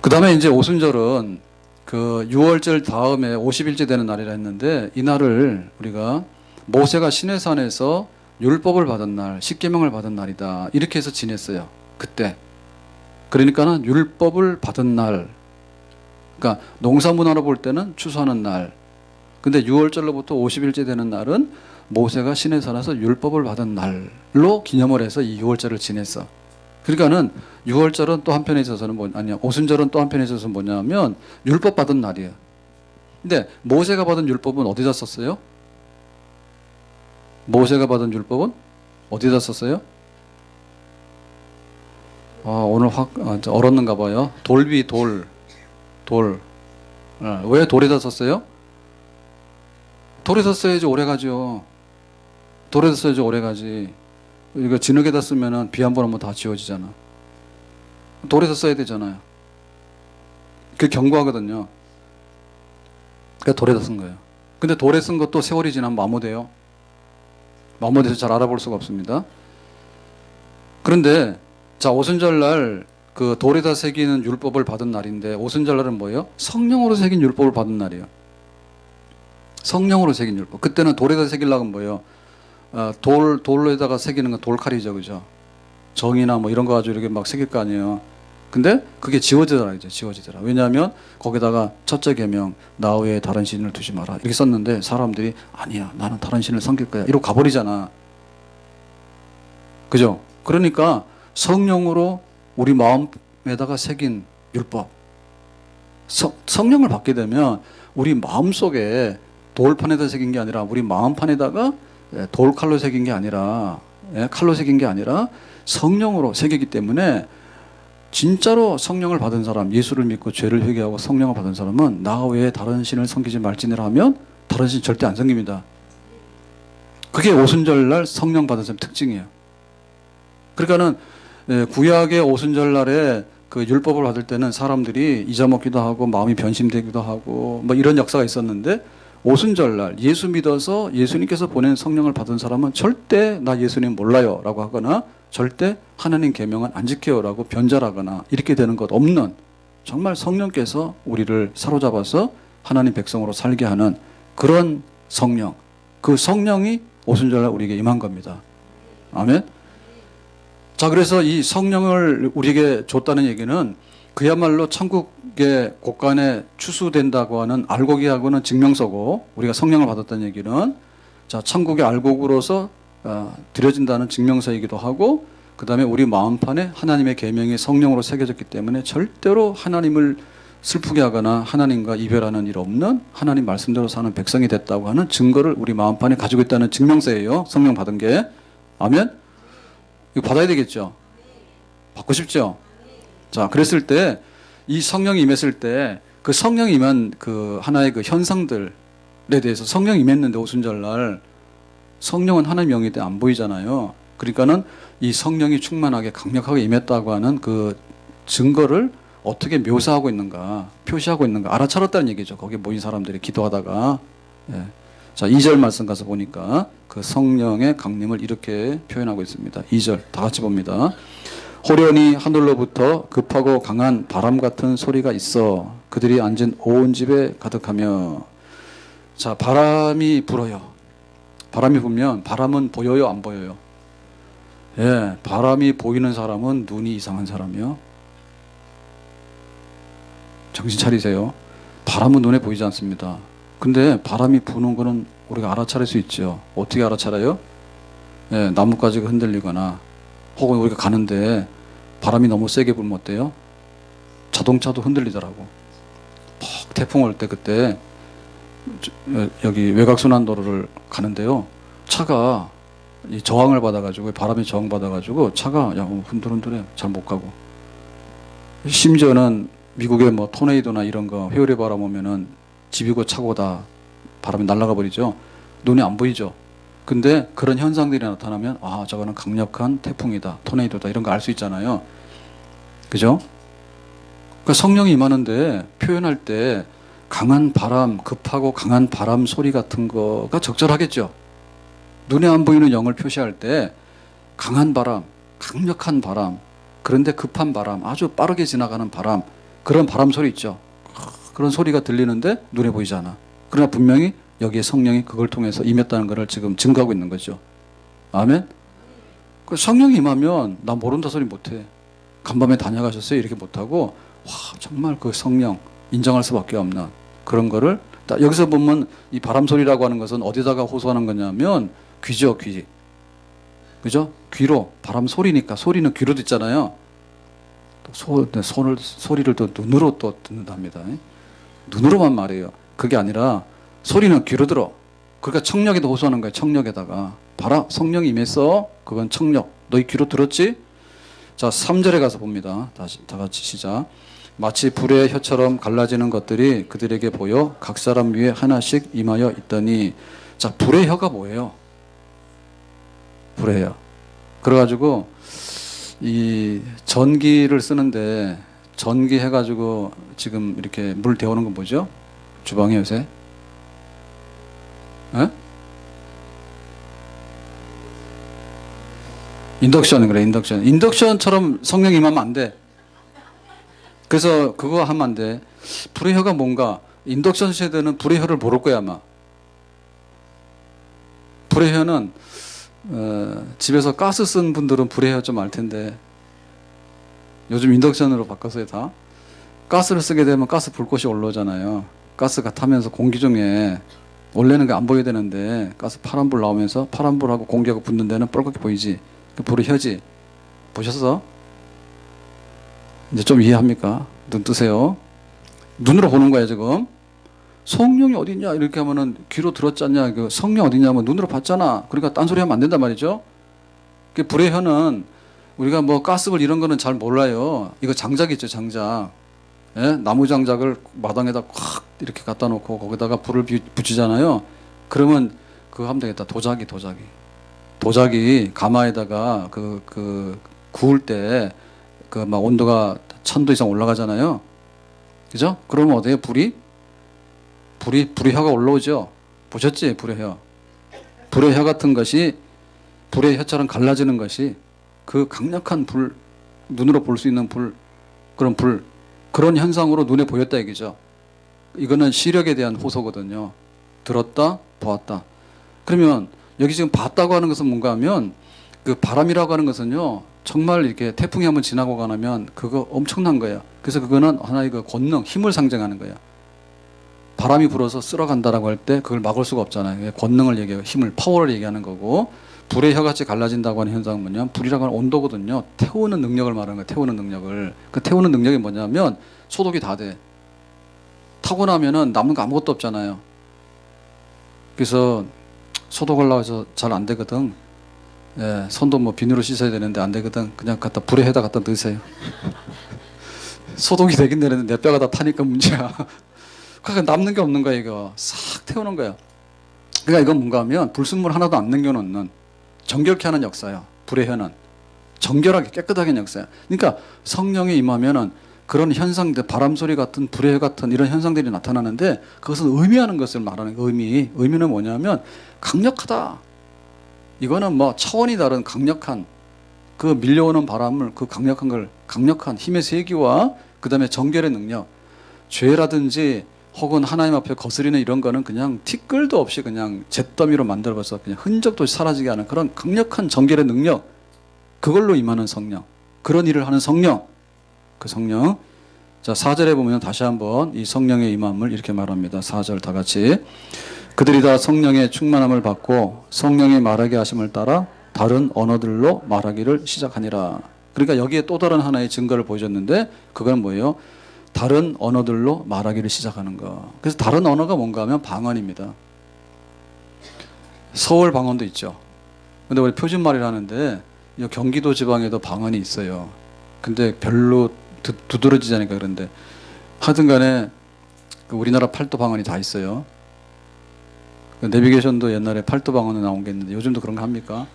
그 다음에 이제 오순절은 그 6월절 다음에 50일째 되는 날이라 했는데, 이 날을 우리가 모세가 시내산에서 율법을 받은 날, 십계명을 받은 날이다. 이렇게 해서 지냈어요. 그때. 그러니까는 율법을 받은 날. 그러니까 농사문화로 볼 때는 추수하는 날. 근데 6월절로부터 50일째 되는 날은 모세가 시내산에서 율법을 받은 날로 기념을 해서 이 6월절을 지냈어. 그러니까는 6월절은 또 한편에 있어서는 오순절은 또 한편에 있어서는 뭐냐면 율법 받은 날이에요. 근데 모세가 받은 율법은 어디다 썼어요? 모세가 받은 율법은 어디다 썼어요? 오늘 얼었는가 봐요. 돌. 왜 돌에다 썼어요? 돌에다 써야지 오래 가죠. 돌에다 써야지 오래 가지. 이거 진흙에다 쓰면은 비 한 번 오면 다 지워지잖아. 돌에서 써야 되잖아요. 그게 견고하거든요. 그러니까 돌에다 쓴 거예요. 근데 돌에 쓴 것도 세월이 지나면 마모돼요. 마모돼서 잘 알아볼 수가 없습니다. 그런데 자, 오순절날 그 돌에다 새기는 율법을 받은 날인데, 오순절날은 뭐예요? 성령으로 새긴 율법을 받은 날이에요. 성령으로 새긴 율법. 그때는 돌에다 새기려고 뭐예요? 돌에다가 새기는 건 돌칼이죠, 그죠? 정이나 뭐 이런 거 가지고 이렇게 막 새길 거 아니에요. 근데 그게 지워지더라, 이제 지워지더라. 왜냐하면 거기다가 첫째 계명, 나 외에 다른 신을 두지 마라 이렇게 썼는데, 사람들이 아니야, 나는 다른 신을 섬길 거야 이러고 가버리잖아, 그죠? 그러니까 성령으로 우리 마음에다가 새긴 율법, 성령을 받게 되면 우리 마음속에 돌판에다 새긴 게 아니라 우리 마음판에다가 돌칼로 새긴 게 아니라, 칼로 새긴 게 아니라 성령으로 새기기 때문에, 진짜로 성령을 받은 사람, 예수를 믿고 죄를 회개하고 성령을 받은 사람은 나 외에 다른 신을 섬기지 말지니라 하면 다른 신 절대 안 섬깁니다. 그게 오순절날 성령 받은 사람 특징이에요. 그러니까는 구약의 오순절날에 그 율법을 받을 때는 사람들이 잊어먹기도 하고 마음이 변심되기도 하고 뭐 이런 역사가 있었는데, 오순절날 예수 믿어서 예수님께서 보낸 성령을 받은 사람은 절대 나 예수님 몰라요 라고 하거나, 절대 하나님 계명은 안 지켜요 라고 변절하거나 이렇게 되는 것 없는, 정말 성령께서 우리를 사로잡아서 하나님 백성으로 살게 하는 그런 성령, 그 성령이 오순절날 우리에게 임한 겁니다. 아멘. 자, 그래서 이 성령을 우리에게 줬다는 얘기는 그야말로 천국의 곳간에 추수된다고 하는 알곡이하고는 증명서고, 우리가 성령을 받았다는 얘기는 자, 천국의 알곡으로서 드려진다는 증명서이기도 하고, 그 다음에 우리 마음판에 하나님의 계명이 성령으로 새겨졌기 때문에 절대로 하나님을 슬프게 하거나 하나님과 이별하는 일 없는 하나님 말씀대로 사는 백성이 됐다고 하는 증거를 우리 마음판에 가지고 있다는 증명서예요. 성령 받은 게. 아멘? 이거 받아야 되겠죠? 받고 싶죠? 자, 그랬을 때 이 성령이 임했을 때 그 성령이 임한 그 하나의 그 현상들에 대해서 성령이 임했는데 오순절날 성령은 하나님 영이 때 안 보이잖아요. 그러니까는 이 성령이 충만하게 강력하게 임했다고 하는 그 증거를 어떻게 묘사하고 있는가, 표시하고 있는가 알아차렸다는 얘기죠. 거기에 모인 사람들이 기도하다가. 예. 자, 2절 말씀 가서 보니까 그 성령의 강림을 이렇게 표현하고 있습니다. 2절 다 같이 봅니다. 호련히 하늘로부터 급하고 강한 바람 같은 소리가 있어 그들이 앉은 온 집에 가득하며. 자, 바람이 불어요. 바람이 불면 바람은 보여요, 안 보여요? 예, 바람이 보이는 사람은 눈이 이상한 사람이요. 정신 차리세요. 바람은 눈에 보이지 않습니다. 근데 바람이 부는 거는 우리가 알아차릴 수 있죠. 어떻게 알아차려요? 예, 나뭇가지가 흔들리거나 혹은 우리가 가는데 바람이 너무 세게 불면 어때요? 자동차도 흔들리더라고. 퍽 태풍 올 때 그때 여기 외곽순환도로를 가는데요. 차가 이 저항을 받아가지고 바람이 저항 받아가지고 차가 야 흔들흔들해 잘 못 가고. 심지어는 미국의 뭐 토네이도나 이런 거 회오리 바람 오면은 집이고 차고 다 바람이 날아가 버리죠. 눈이 안 보이죠. 근데 그런 현상들이 나타나면 아 저거는 강력한 태풍이다, 토네이도다 이런 거 알 수 있잖아요. 그죠? 그러니까 성령이 임하는데 표현할 때 강한 바람, 급하고 강한 바람 소리 같은 거가 적절하겠죠. 눈에 안 보이는 영을 표시할 때 강한 바람, 강력한 바람, 그런데 급한 바람, 아주 빠르게 지나가는 바람, 그런 바람 소리 있죠. 그런 소리가 들리는데 눈에 보이지 않아. 그러나 분명히 여기에 성령이 그걸 통해서 임했다는 것을 지금 증거하고 있는 거죠. 아멘? 성령이 임하면 나 모른다 소리 못해. 간밤에 다녀가셨어요? 이렇게 못하고 와 정말 그 성령 인정할 수밖에 없는 그런 거를 여기서 보면 이 바람 소리라고 하는 것은 어디다가 호소하는 거냐면 귀죠, 귀. 그죠? 귀로 바람 소리니까 소리는 귀로 듣잖아요. 소리를 또 눈으로 또 듣는답니다. 눈으로만 말해요. 그게 아니라 소리는 귀로 들어. 그러니까 청력에도 호소하는 거예요. 청력에다가 봐라 성령이 임했어. 그건 청력. 너희 귀로 들었지? 자 3절에 가서 봅니다. 다시 다 같이 시작. 마치 불의 혀처럼 갈라지는 것들이 그들에게 보여 각 사람 위에 하나씩 임하여 있더니. 자 불의 혀가 뭐예요? 불의 혀. 그래가지고 이 전기를 쓰는데 전기 해가지고 지금 이렇게 물 데우는 건 뭐죠? 주방에 요새? 에? 인덕션 그래 인덕션. 인덕션처럼 성령이 임하면 안 돼. 그래서 그거 하면 안 돼. 불의 혀가 뭔가 인덕션 세대는 불의 혀를 모를 거야 아마. 불의 혀는 집에서 가스 쓴 분들은 불의 혀 좀 알 텐데 요즘 인덕션으로 바꿨어요 다. 가스를 쓰게 되면 가스 불꽃이 올라오잖아요. 가스가 타면서 공기 중에 원래는 안 보여야 되는데 가스 파란불 나오면서 파란불하고 공기하고 붙는 데는 뻘겋게 보이지. 그 불의 혀지. 보셨어? 이제 좀 이해합니까? 눈 뜨세요. 눈으로 보는 거야 지금. 성령이 어디 있냐 이렇게 하면은 귀로 들었잖냐. 그 성령 어디 있냐면 눈으로 봤잖아. 그러니까 딴소리 하면 안 된단 말이죠. 그 불의 혀는 우리가 뭐 가스불 이런 거는 잘 몰라요. 이거 장작 있죠 장작. 예? 나무 장작을 마당에다 콱 이렇게 갖다 놓고 거기다가 불을 붙이잖아요. 그러면 그거 하면 되겠다. 도자기 가마에다가 구울 때 그 막 온도가 1000도 이상 올라가잖아요. 그죠? 그러면 어때요? 불의 혀가 올라오죠. 보셨지? 불의 혀. 불의 혀 같은 것이 불의 혀처럼 갈라지는 것이 그 강력한 불, 눈으로 볼 수 있는 불, 그런 현상으로 눈에 보였다 얘기죠. 이거는 시력에 대한 호소거든요. 들었다, 보았다. 그러면 여기 지금 봤다고 하는 것은 뭔가 하면 그 바람이라고 하는 것은요. 정말 이렇게 태풍이 한번 지나고 가면 그거 엄청난 거예요. 그래서 그거는 하나의 그 권능, 힘을 상징하는 거예요. 바람이 불어서 쓸어간다라고 할 때 그걸 막을 수가 없잖아요. 권능을 얘기해요. 힘을, 파워를 얘기하는 거고. 불의 혀같이 갈라진다고 하는 현상은 뭐냐면 불이라고 하는 온도거든요. 태우는 능력을 말하는 거예요. 태우는 능력을. 그 태우는 능력이 뭐냐면 소독이 다 돼. 타고 나면은 남는 거 아무것도 없잖아요. 그래서 소독하려고 해서 잘 안 되거든. 예, 손도 뭐 비누로 씻어야 되는데 안 되거든. 그냥 갖다 불에 해다 갖다 넣으세요. 소독이 되긴 되는데 내 뼈가 다 타니까 문제야. 그러니까 남는 게 없는 거야, 이거. 싹 태우는 거야. 그러니까 이건 뭔가 하면 불순물 하나도 안 남겨놓는 정결케 하는 역사야. 불의 현은. 정결하게 깨끗하게 하는 역사야. 그러니까 성령이 임하면은 그런 현상들, 바람소리 같은 불의 같은 이런 현상들이 나타나는데 그것은 의미하는 것을 말하는 거예요. 의미는 뭐냐면 강력하다. 이거는 뭐 차원이 다른 강력한 그 밀려오는 바람을 그 강력한 힘의 세기와 그 다음에 정결의 능력, 죄라든지 혹은 하나님 앞에 거스리는 이런 거는 그냥 티끌도 없이 그냥 잿더미로 만들어서 그냥 흔적도 사라지게 하는 그런 강력한 정결의 능력, 그걸로 임하는 성령, 그런 일을 하는 성령, 그 성령. 자, 4절에 보면 다시 한번 이 성령의 임함을 이렇게 말합니다. 4절 다 같이. 그들이 다 성령의 충만함을 받고 성령의 말하게 하심을 따라 다른 언어들로 말하기를 시작하니라. 그러니까 여기에 또 다른 하나의 증거를 보여줬는데 그건 뭐예요? 다른 언어들로 말하기를 시작하는 거. 그래서 다른 언어가 뭔가 하면 방언입니다. 서울 방언도 있죠. 근데 우리 표준말이라는데 경기도 지방에도 방언이 있어요. 근데 별로 두드러지지 않으니까 그런데 하여튼 간에 우리나라 팔도 방언이 다 있어요. 내비게이션도 옛날에 팔도 방언으로 나온 게 있는데 요즘도 그런 거 합니까?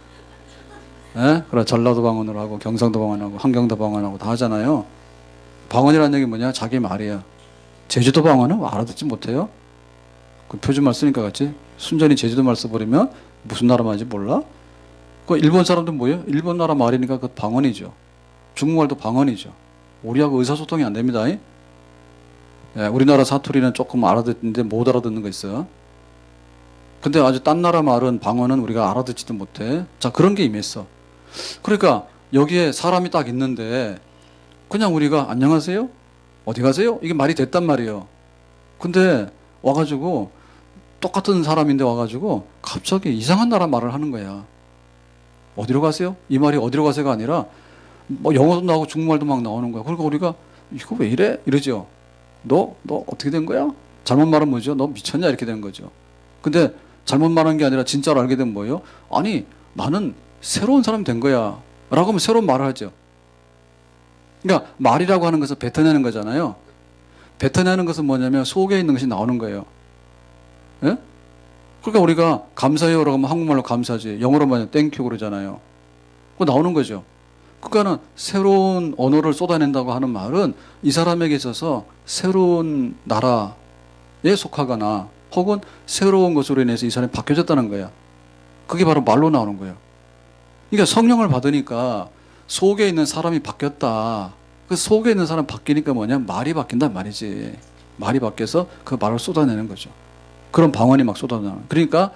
예? 그래, 전라도 방언으로 하고 경상도 방언하고 한경도 방언하고 다 하잖아요. 방언이라는 얘기 뭐냐? 자기 말이야. 제주도 방언은 알아듣지 못해요? 그 표준말 쓰니까 같이 순전히 제주도 말 써버리면 무슨 나라 말인지 몰라? 그 일본 사람도 뭐예요? 일본 나라 말이니까 그 방언이죠. 중국말도 방언이죠. 우리하고 의사소통이 안 됩니다. 예, 우리나라 사투리는 조금 알아듣는데 못 알아듣는 거 있어요. 근데 아주 딴 나라 말은 방언은 우리가 알아듣지도 못해. 자, 그런 게 임했어. 그러니까 여기에 사람이 딱 있는데 그냥 우리가 안녕하세요? 어디 가세요? 이게 말이 됐단 말이에요. 근데 와가지고 똑같은 사람인데 와가지고 갑자기 이상한 나라 말을 하는 거야. 어디로 가세요? 이 말이 어디로 가세요가 아니라 뭐 영어도 나오고 중국말도 막 나오는 거야. 그러니까 우리가 이거 왜 이래? 이러죠. 너 어떻게 된 거야? 잘못 말하면 뭐죠? 너 미쳤냐? 이렇게 되는 거죠. 근데 잘못 말한 게 아니라 진짜로 알게 되면 뭐예요? 아니, 나는 새로운 사람이 된 거야. 라고 하면 새로운 말을 하죠. 그러니까 말이라고 하는 것은 뱉어내는 거잖아요. 뱉어내는 것은 뭐냐면 속에 있는 것이 나오는 거예요. 예? 그러니까 우리가 감사해요라고 하면 한국말로 감사하지. 영어로 말하면 땡큐 그러잖아요. 그거 나오는 거죠. 그러니까는 새로운 언어를 쏟아낸다고 하는 말은 이 사람에게 있어서 새로운 나라에 속하거나 혹은 새로운 것으로 인해서 이 사람이 바뀌어졌다는 거야. 그게 바로 말로 나오는 거예요. 그러니까 성령을 받으니까 속에 있는 사람이 바뀌었다. 그 속에 있는 사람 바뀌니까 뭐냐? 말이 바뀐단 말이지. 말이 바뀌어서 그 말을 쏟아내는 거죠. 그런 방언이 막 쏟아나는. 그러니까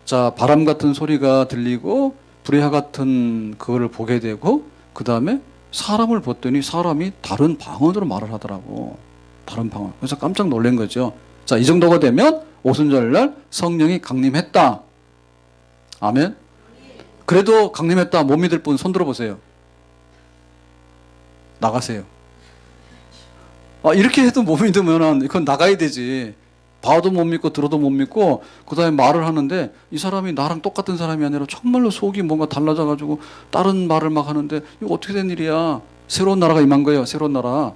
자, 바람 같은 소리가 들리고 불의화 같은 그거를 보게 되고 그 다음에 사람을 봤더니 사람이 다른 방언으로 말을 하더라고. 다른 방언. 그래서 깜짝 놀란 거죠. 자, 이 정도가 되면 오순절날 성령이 강림했다. 아멘. 그래도 강림했다 못 믿을 분 손 들어보세요. 나가세요. 아, 이렇게 해도 못 믿으면 이건 나가야 되지. 봐도 못 믿고 들어도 못 믿고 그 다음에 말을 하는데 이 사람이 나랑 똑같은 사람이 아니라 정말로 속이 뭔가 달라져가지고 다른 말을 막 하는데 이거 어떻게 된 일이야. 새로운 나라가 임한 거예요. 새로운 나라.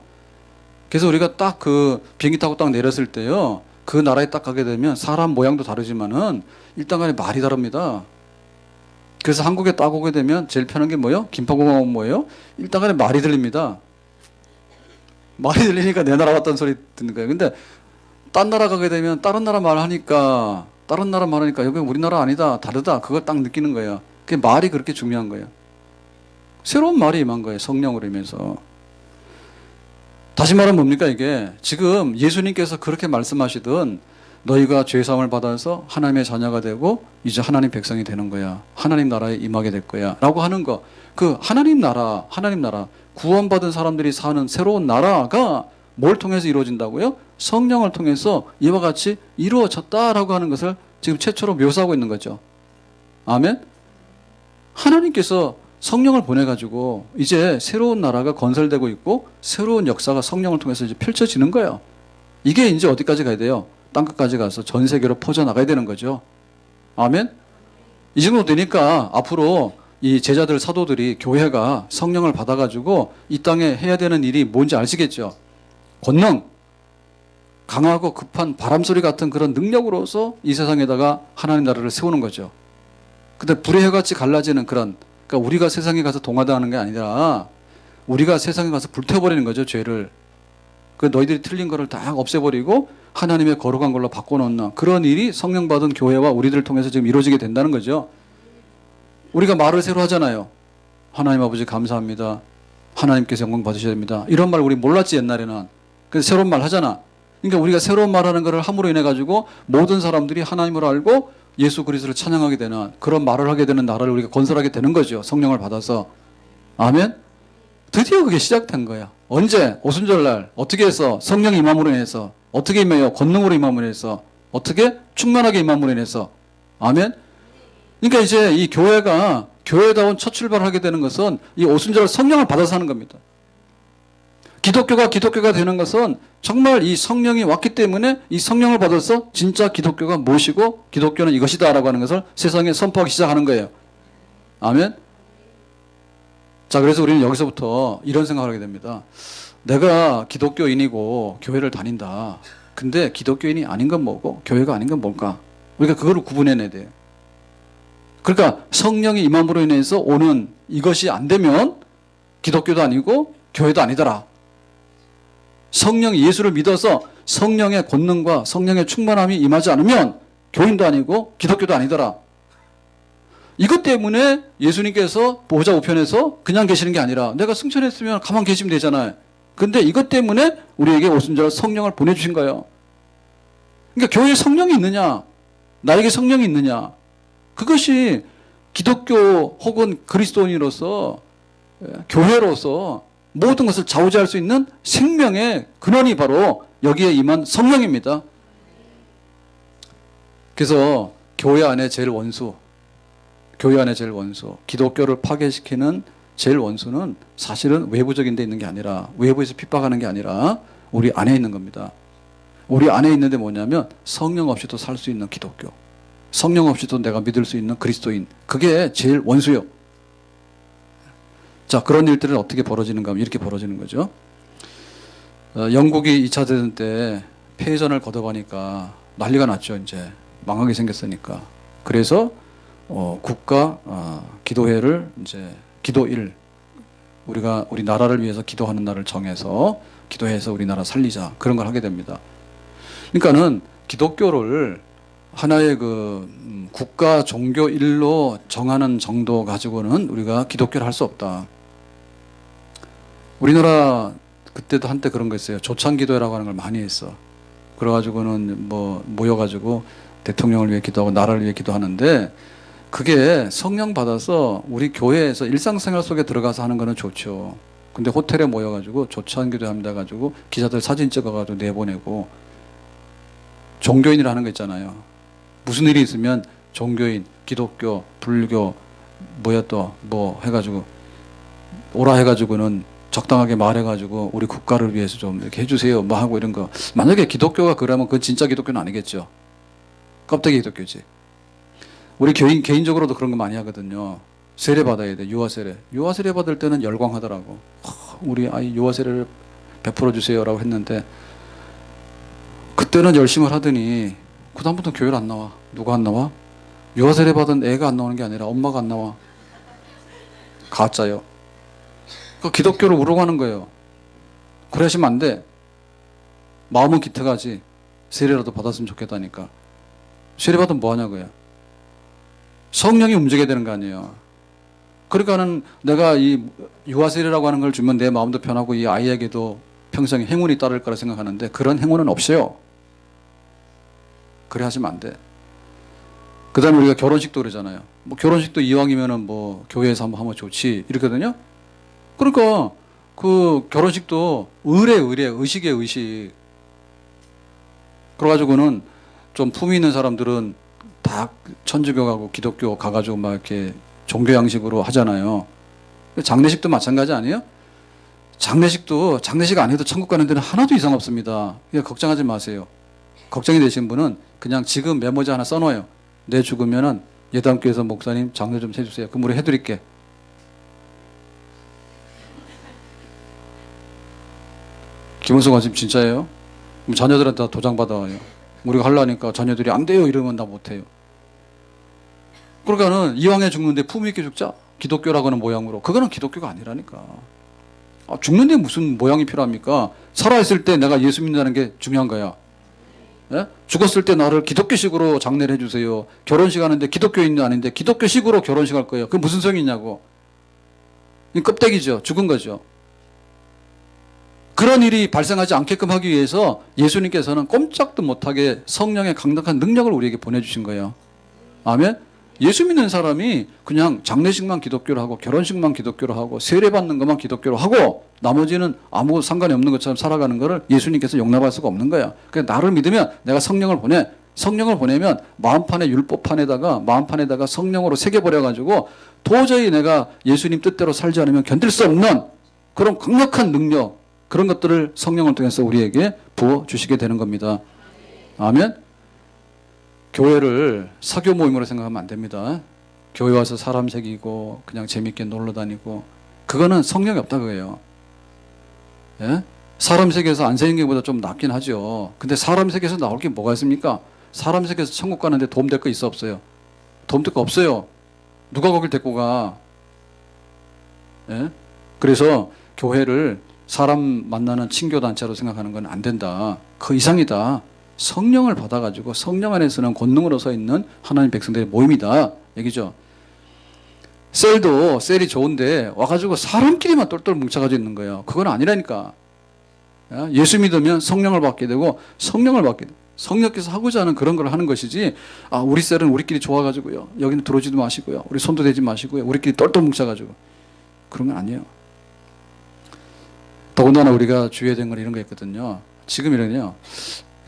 그래서 우리가 딱 그 비행기 타고 딱 내렸을 때요. 그 나라에 딱 가게 되면 사람 모양도 다르지만은 일단 간에 말이 다릅니다. 그래서 한국에 딱 오게 되면 제일 편한 게 뭐예요? 김포공항은 뭐예요? 일단 간에 말이 들립니다. 말이 들리니까 내 나라 왔다는 소리 듣는 거예요. 근데 딴 나라 가게 되면 다른 나라 말하니까 여기 우리나라 아니다. 다르다. 그걸 딱 느끼는 거예요. 그게 말이 그렇게 중요한 거예요. 새로운 말이 임한 거예요. 성령으로 임해서. 다시 말하면 뭡니까 이게? 지금 예수님께서 그렇게 말씀하시던 너희가 죄사함을 받아서 하나님의 자녀가 되고 이제 하나님 백성이 되는 거야. 하나님 나라에 임하게 될 거야. 라고 하는 거. 그 하나님 나라 구원받은 사람들이 사는 새로운 나라가 뭘 통해서 이루어진다고요? 성령을 통해서 이와 같이 이루어졌다라고 하는 것을 지금 최초로 묘사하고 있는 거죠. 아멘? 하나님께서 성령을 보내가지고 이제 새로운 나라가 건설되고 있고 새로운 역사가 성령을 통해서 이제 펼쳐지는 거예요. 이게 이제 어디까지 가야 돼요? 땅끝까지 가서 전 세계로 퍼져나가야 되는 거죠. 아멘? 이 정도 되니까 앞으로 이 제자들 사도들이 교회가 성령을 받아가지고 이 땅에 해야 되는 일이 뭔지 아시겠죠? 권능, 강하고 급한 바람소리 같은 그런 능력으로서 이 세상에다가 하나님 나라를 세우는 거죠. 근데 불의 해같이 갈라지는 그런, 그러니까 우리가 세상에 가서 동화당하는 게 아니라 우리가 세상에 가서 불태워버리는 거죠, 죄를. 그 너희들이 틀린 거를 다 없애버리고 하나님의 거룩한 걸로 바꿔놓는 그런 일이 성령 받은 교회와 우리들을 통해서 지금 이루어지게 된다는 거죠. 우리가 말을 새로 하잖아요. 하나님 아버지 감사합니다. 하나님께서 영광 받으셔야 됩니다. 이런 말 우리 몰랐지 옛날에는. 그래서 새로운 말 하잖아. 그러니까 우리가 새로운 말하는 것을 함으로 인해 가지고 모든 사람들이 하나님을 알고 예수 그리스도를 찬양하게 되는 그런 말을 하게 되는 나라를 우리가 건설하게 되는 거죠. 성령을 받아서. 아멘. 드디어 그게 시작된 거야. 언제? 오순절날 어떻게 해서? 성령 임함으로 인해서. 어떻게 임해요? 권능으로 임함으로 인해서. 어떻게? 충만하게 임함으로 인해서. 아멘. 그러니까 이제 이 교회가 교회다운 첫 출발을 하게 되는 것은 이 오순절 성령을 받아서 하는 겁니다. 기독교가 되는 것은 정말 이 성령이 왔기 때문에 이 성령을 받아서 진짜 기독교가 무엇이고 기독교는 이것이다 라고 하는 것을 세상에 선포하기 시작하는 거예요. 아멘. 자, 그래서 우리는 여기서부터 이런 생각을 하게 됩니다. 내가 기독교인이고 교회를 다닌다. 근데 기독교인이 아닌 건 뭐고 교회가 아닌 건 뭘까? 우리가 그거를 구분해내야 돼요. 그러니까 성령이 임함으로 인해서 오는 이것이 안 되면 기독교도 아니고 교회도 아니더라. 성령 예수를 믿어서 성령의 권능과 성령의 충만함이 임하지 않으면 교인도 아니고 기독교도 아니더라. 이것 때문에 예수님께서 보호자 우편에서 그냥 계시는 게 아니라 내가 승천했으면 가만 계시면 되잖아요. 근데 이것 때문에 우리에게 오순절 성령을 보내주신 거예요. 그러니까 교회에 성령이 있느냐, 나에게 성령이 있느냐, 그것이 기독교 혹은 그리스도인으로서 교회로서 모든 것을 좌우지할 수 있는 생명의 근원이 바로 여기에 임한 성령입니다. 그래서 교회 안에 제일 원수, 기독교를 파괴시키는 제일 원수는 사실은 외부적인 데 있는 게 아니라, 외부에서 핍박하는 게 아니라 우리 안에 있는 겁니다. 우리 안에 있는데 뭐냐면 성령 없이도 살 수 있는 기독교, 성령 없이도 내가 믿을 수 있는 그리스도인, 그게 제일 원수요. 자, 그런 일들은 어떻게 벌어지는가 하면 이렇게 벌어지는 거죠. 영국이 2차 대전 때 패전을 거듭하니까 난리가 났죠. 이제 망하게 생겼으니까. 그래서 국가 기도회를 이제 기도일, 우리 나라를 위해서 기도하는 날을 정해서 기도해서 우리나라 살리자, 그런 걸 하게 됩니다. 그러니까는 기독교를 하나의 국가 종교일로 정하는 정도 가지고는 우리가 기독교를 할 수 없다. 우리나라 그때도 한때 그런 거 있어요. 조창기도회라고 하는 걸 많이 했어. 그래가지고는 모여가지고 대통령을 위해 기도하고 나라를 위해 기도하는데, 그게 성령 받아서 우리 교회에서 일상생활 속에 들어가서 하는 거는 좋죠. 근데 호텔에 모여가지고 조창기도회 합니다 가지고 기자들 사진 찍어가지고 내보내고, 종교인이라는 거 있잖아요. 무슨 일이 있으면 종교인, 기독교, 불교, 해가지고 오라 해가지고는 적당하게 말해가지고 우리 국가를 위해서 좀 이렇게 해주세요 하고 이런 거. 만약에 기독교가 그러면 그건 진짜 기독교는 아니겠죠. 껍데기 기독교지. 우리 개인적으로도 그런 거 많이 하거든요. 세례 받아야 돼. 유아세례 받을 때는 열광하더라고. 우리 아이 유아세례를 베풀어 주세요라고 했는데, 그때는 열심히 하더니 그 다음부터 교회를 안 나와. 누가 안 나와? 유아세례 받은 애가 안 나오는 게 아니라 엄마가 안 나와. 가짜요. 그 기독교를 우롱하는 거예요. 그래 하시면 안 돼. 마음은 기특하지. 세례라도 받았으면 좋겠다니까. 세례 받으면 뭐 하냐고요. 성령이 움직여야 되는 거 아니에요. 그러니까는 내가 이 유아세례라고 하는 걸 주면 내 마음도 편하고 이 아이에게도 평생 행운이 따를 거라 생각하는데, 그런 행운은 없어요. 그래 하시면 안 돼. 그 다음에 우리가 결혼식도 그러잖아요. 결혼식도 이왕이면은 교회에서 한번 하면 좋지, 이렇거든요. 그러니까 그 결혼식도 의식이에요, 의식. 그래가지고는 좀 품위 있는 사람들은 다 천주교 가고 기독교 가가지고 막 이렇게 종교 양식으로 하잖아요. 장례식도 마찬가지 아니에요? 장례식도 장례식 안 해도 천국 가는 데는 하나도 이상 없습니다. 그러니까 걱정하지 마세요. 걱정이 되신 분은 그냥 지금 메모지 하나 써놔요. 내 죽으면은 예담교회에서 목사님 장례 좀 해주세요. 그럼 우리 해드릴게. 김원성 관심 진짜예요? 그럼 자녀들한테 다 도장 받아와요. 우리가 하려니까 자녀들이 안 돼요 이러면 나 못해요. 그러니까는 이왕에 죽는데 품위 있게 죽자. 기독교라고 하는 모양으로. 그거는 기독교가 아니라니까. 죽는데 무슨 모양이 필요합니까? 살아있을 때 내가 예수 믿는다는 게 중요한 거야. 예? 죽었을 때 나를 기독교식으로 장례를 해주세요. 결혼식 하는데 기독교인도 아닌데 기독교식으로 결혼식 할 거예요. 그게 무슨 소용이 있냐고. 이 껍데기죠. 죽은 거죠. 그런 일이 발생하지 않게끔 하기 위해서 예수님께서는 꼼짝도 못하게 성령의 강력한 능력을 우리에게 보내주신 거예요. 아멘? 예수 믿는 사람이 그냥 장례식만 기독교로 하고 결혼식만 기독교로 하고 세례받는 것만 기독교로 하고 나머지는 아무 상관이 없는 것처럼 살아가는 것을 예수님께서 용납할 수가 없는 거야. 그러니까 나를 믿으면 내가 성령을 보내. 성령을 보내면 마음판에 마음판에다가 성령으로 새겨버려가지고 도저히 내가 예수님 뜻대로 살지 않으면 견딜 수 없는 그런 강력한 능력, 그런 것들을 성령을 통해서 우리에게 부어주시게 되는 겁니다. 아멘? 교회를 사교 모임으로 생각하면 안 됩니다. 교회 와서 사람 새기고 그냥 재밌게 놀러 다니고 그거는 성령이 없다 그거예요. 예? 사람 세계에서 안 새긴 게보다 좀 낫긴 하죠. 근데 사람 세계에서 나올 게 뭐가 있습니까? 사람 세계에서 천국 가는데 도움될 거 있어 없어요? 도움될 거 없어요. 누가 거길 데리고 가? 예? 그래서 교회를 사람 만나는 친교단체로 생각하는 건 안 된다. 그 이상이다. 성령을 받아가지고 성령 안에서는 권능으로 서 있는 하나님 백성들의 모임이다. 얘기죠. 셀이 좋은데 와가지고 사람끼리만 똘똘 뭉쳐가지고 있는 거예요. 그건 아니라니까. 예수 믿으면 성령을 받게 되고 성령을 받게 돼. 성령께서 하고자 하는 그런 걸 하는 것이지, 우리 셀은 우리끼리 좋아가지고요. 여기는 들어오지도 마시고요. 우리 손도 대지 마시고요. 우리끼리 똘똘 뭉쳐가지고. 그런 건 아니에요. 더군다나 우리가 주의해야 되는 건 이런 거 있거든요. 지금 이런요.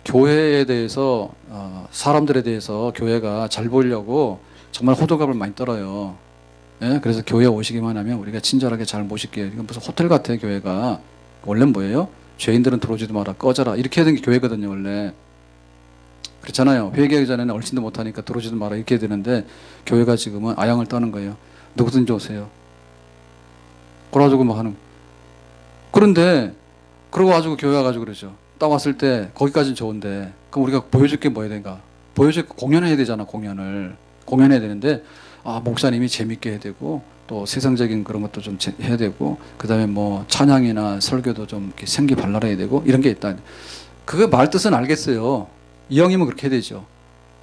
교회에 대해서 사람들에 대해서 교회가 잘 보이려고 정말 호들갑을 많이 떨어요. 예? 그래서 교회에 오시기만 하면 우리가 친절하게 잘 모실게요. 이건 무슨 호텔 같아요. 교회가. 원래는 뭐예요? 죄인들은 들어오지도 마라, 꺼져라, 이렇게 해야 되는 게 교회거든요. 원래 그렇잖아요. 회개하기 전에는 얼씬도 못하니까 들어오지도 마라 이렇게 해야 되는데 교회가 지금은 아양을 떠는 거예요. 누구든지 오세요. 그래가지고 막 하는. 그런데 그러고 가지고 교회 와가지고 그러죠. 딱 왔을 때 거기까지는 좋은데 그럼 우리가 보여줄 게 뭐야 되는가? 보여줄 공연을 해야 되잖아. 공연해야 되는데 목사님이 재밌게 해야 되고 또 세상적인 그런 것도 좀 해야 되고 그 다음에 뭐 찬양이나 설교도 좀 이렇게 생기 발랄해야 되고 이런 게 있다. 그거 말 뜻은 알겠어요. 이왕이면 그렇게 해야 되죠.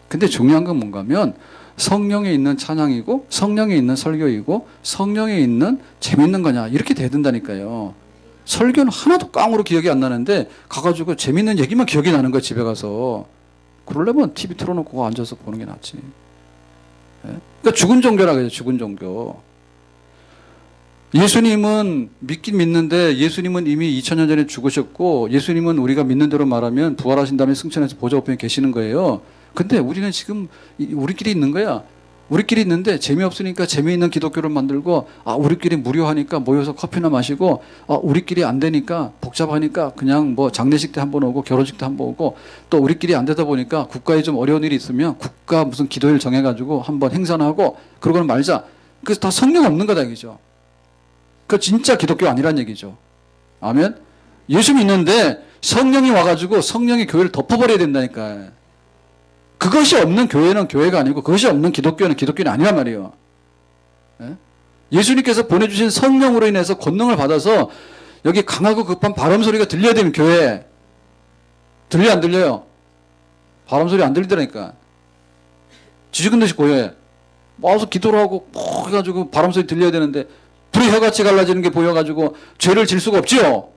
근데 중요한 건 뭔가 하면 성령에 있는 찬양이고 성령에 있는 설교이고 성령에 있는 재밌는 거냐 이렇게 돼야 된다니까요. 설교는 하나도 깡으로 기억이 안 나는데 가가지고 재밌는 얘기만 기억이 나는 거야. 집에 가서. 그러려면 TV 틀어놓고 앉아서 보는 게 낫지. 예? 그러니까 죽은 종교라 그래요. 죽은 종교. 예수님은 믿긴 믿는데 예수님은 이미 2000년 전에 죽으셨고 예수님은 우리가 믿는 대로 말하면 부활하신 다음에 승천해서 보좌 우편에 계시는 거예요. 근데 우리는 지금 우리끼리 있는 거야. 우리끼리 있는데 재미없으니까 재미있는 기독교를 만들고 우리끼리 무료하니까 모여서 커피나 마시고 우리끼리 안 되니까 복잡하니까 그냥 뭐 장례식 때 한 번 오고 결혼식 때 한 번 오고 또 우리끼리 안 되다 보니까 국가에 좀 어려운 일이 있으면 국가 무슨 기도일 정해가지고 한번 행사나 하고 그러고는 말자. 그래서 다 성령 없는 거다 얘기죠. 그 진짜 기독교 아니란 얘기죠. 아멘. 예수 믿는데 성령이 와가지고 성령이 교회를 덮어버려야 된다니까. 그것이 없는 교회는 교회가 아니고 그것이 없는 기독교는 기독교는 아니란 말이에요. 예? 예수님께서 보내주신 성령으로 인해서 권능을 받아서 여기 강하고 급한 바람 소리가 들려야 되면 교회에. 들려 안 들려요? 바람 소리 안 들리더라니까. 지죽은 듯이 고요해. 와서 기도를 하고 뭐 해가지고 바람 소리 들려야 되는데 불이 혀같이 갈라지는 게 보여가지고 죄를 질 수가 없지요.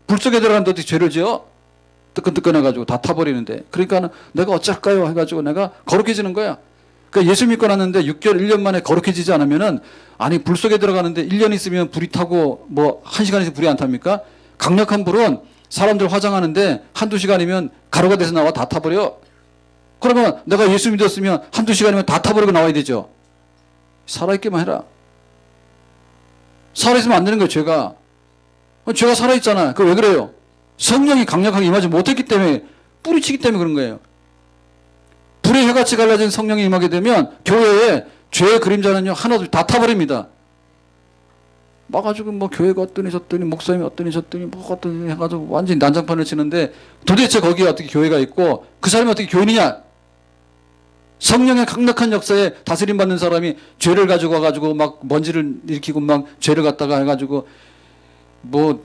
불 속에 들어갔는데 어떻게 죄를 지어? 뜨끈뜨끈해가지고 다 타버리는데. 그러니까 내가 어쩔까요? 해가지고 내가 거룩해지는 거야. 그러니까 예수 믿고 났는데 6개월, 1년 만에 거룩해지지 않으면은 불 속에 들어가는데 1년 있으면 불이 타고 뭐 1시간에서 불이 안 탑니까? 강력한 불은 사람들 화장하는데 한두 시간이면 가루가 돼서 나와 다 타버려. 그러면 내가 예수 믿었으면 한두 시간이면 다 타버리고 나와야 되죠. 살아있기만 해라. 살아있으면 안 되는 거예요, 죄가. 죄가 살아있잖아요. 그 왜 그래요? 성령이 강력하게 임하지 못했기 때문에, 뿌리치기 때문에 그런 거예요. 불의 혀같이 갈라진 성령이 임하게 되면 교회에 죄의 그림자는요 하나도 다 타버립니다. 와가지고 뭐 교회가 어떠니 저떠니 목사님이 어떠니 저떠니 뭐 어떠니 해가지고 완전히 난장판을 치는데 도대체 거기에 어떻게 교회가 있고 그 사람이 어떻게 교인이냐? 성령의 강력한 역사에 다스림 받는 사람이 죄를 가지고 와가지고 막 먼지를 일으키고 막 죄를 갖다가 해가지고 뭐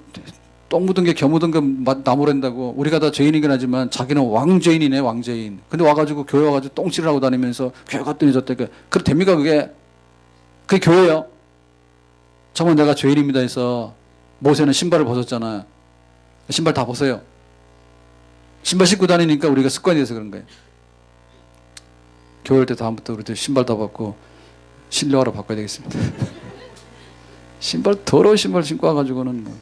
똥 묻은 게 겨 묻은 게 나무랜다고. 우리가 다 죄인이긴 하지만 자기는 왕죄인이네, 왕죄인. 근데 와가지고 교회 와가지고 똥칠을 하고 다니면서 교회 갔더니 저때 그래 됩니까 그게? 그게 교회예요? 정말 내가 죄인입니다 해서 모세는 신발을 벗었잖아요. 신발 다 벗어요. 신발 신고 다니니까 우리가 습관이 돼서 그런 거예요. 교회 올 때 다음부터 우리들 신발 다 벗고 신뢰하러 바꿔야 되겠습니다. 신발 더러운 신발 신고 와가지고는 뭐.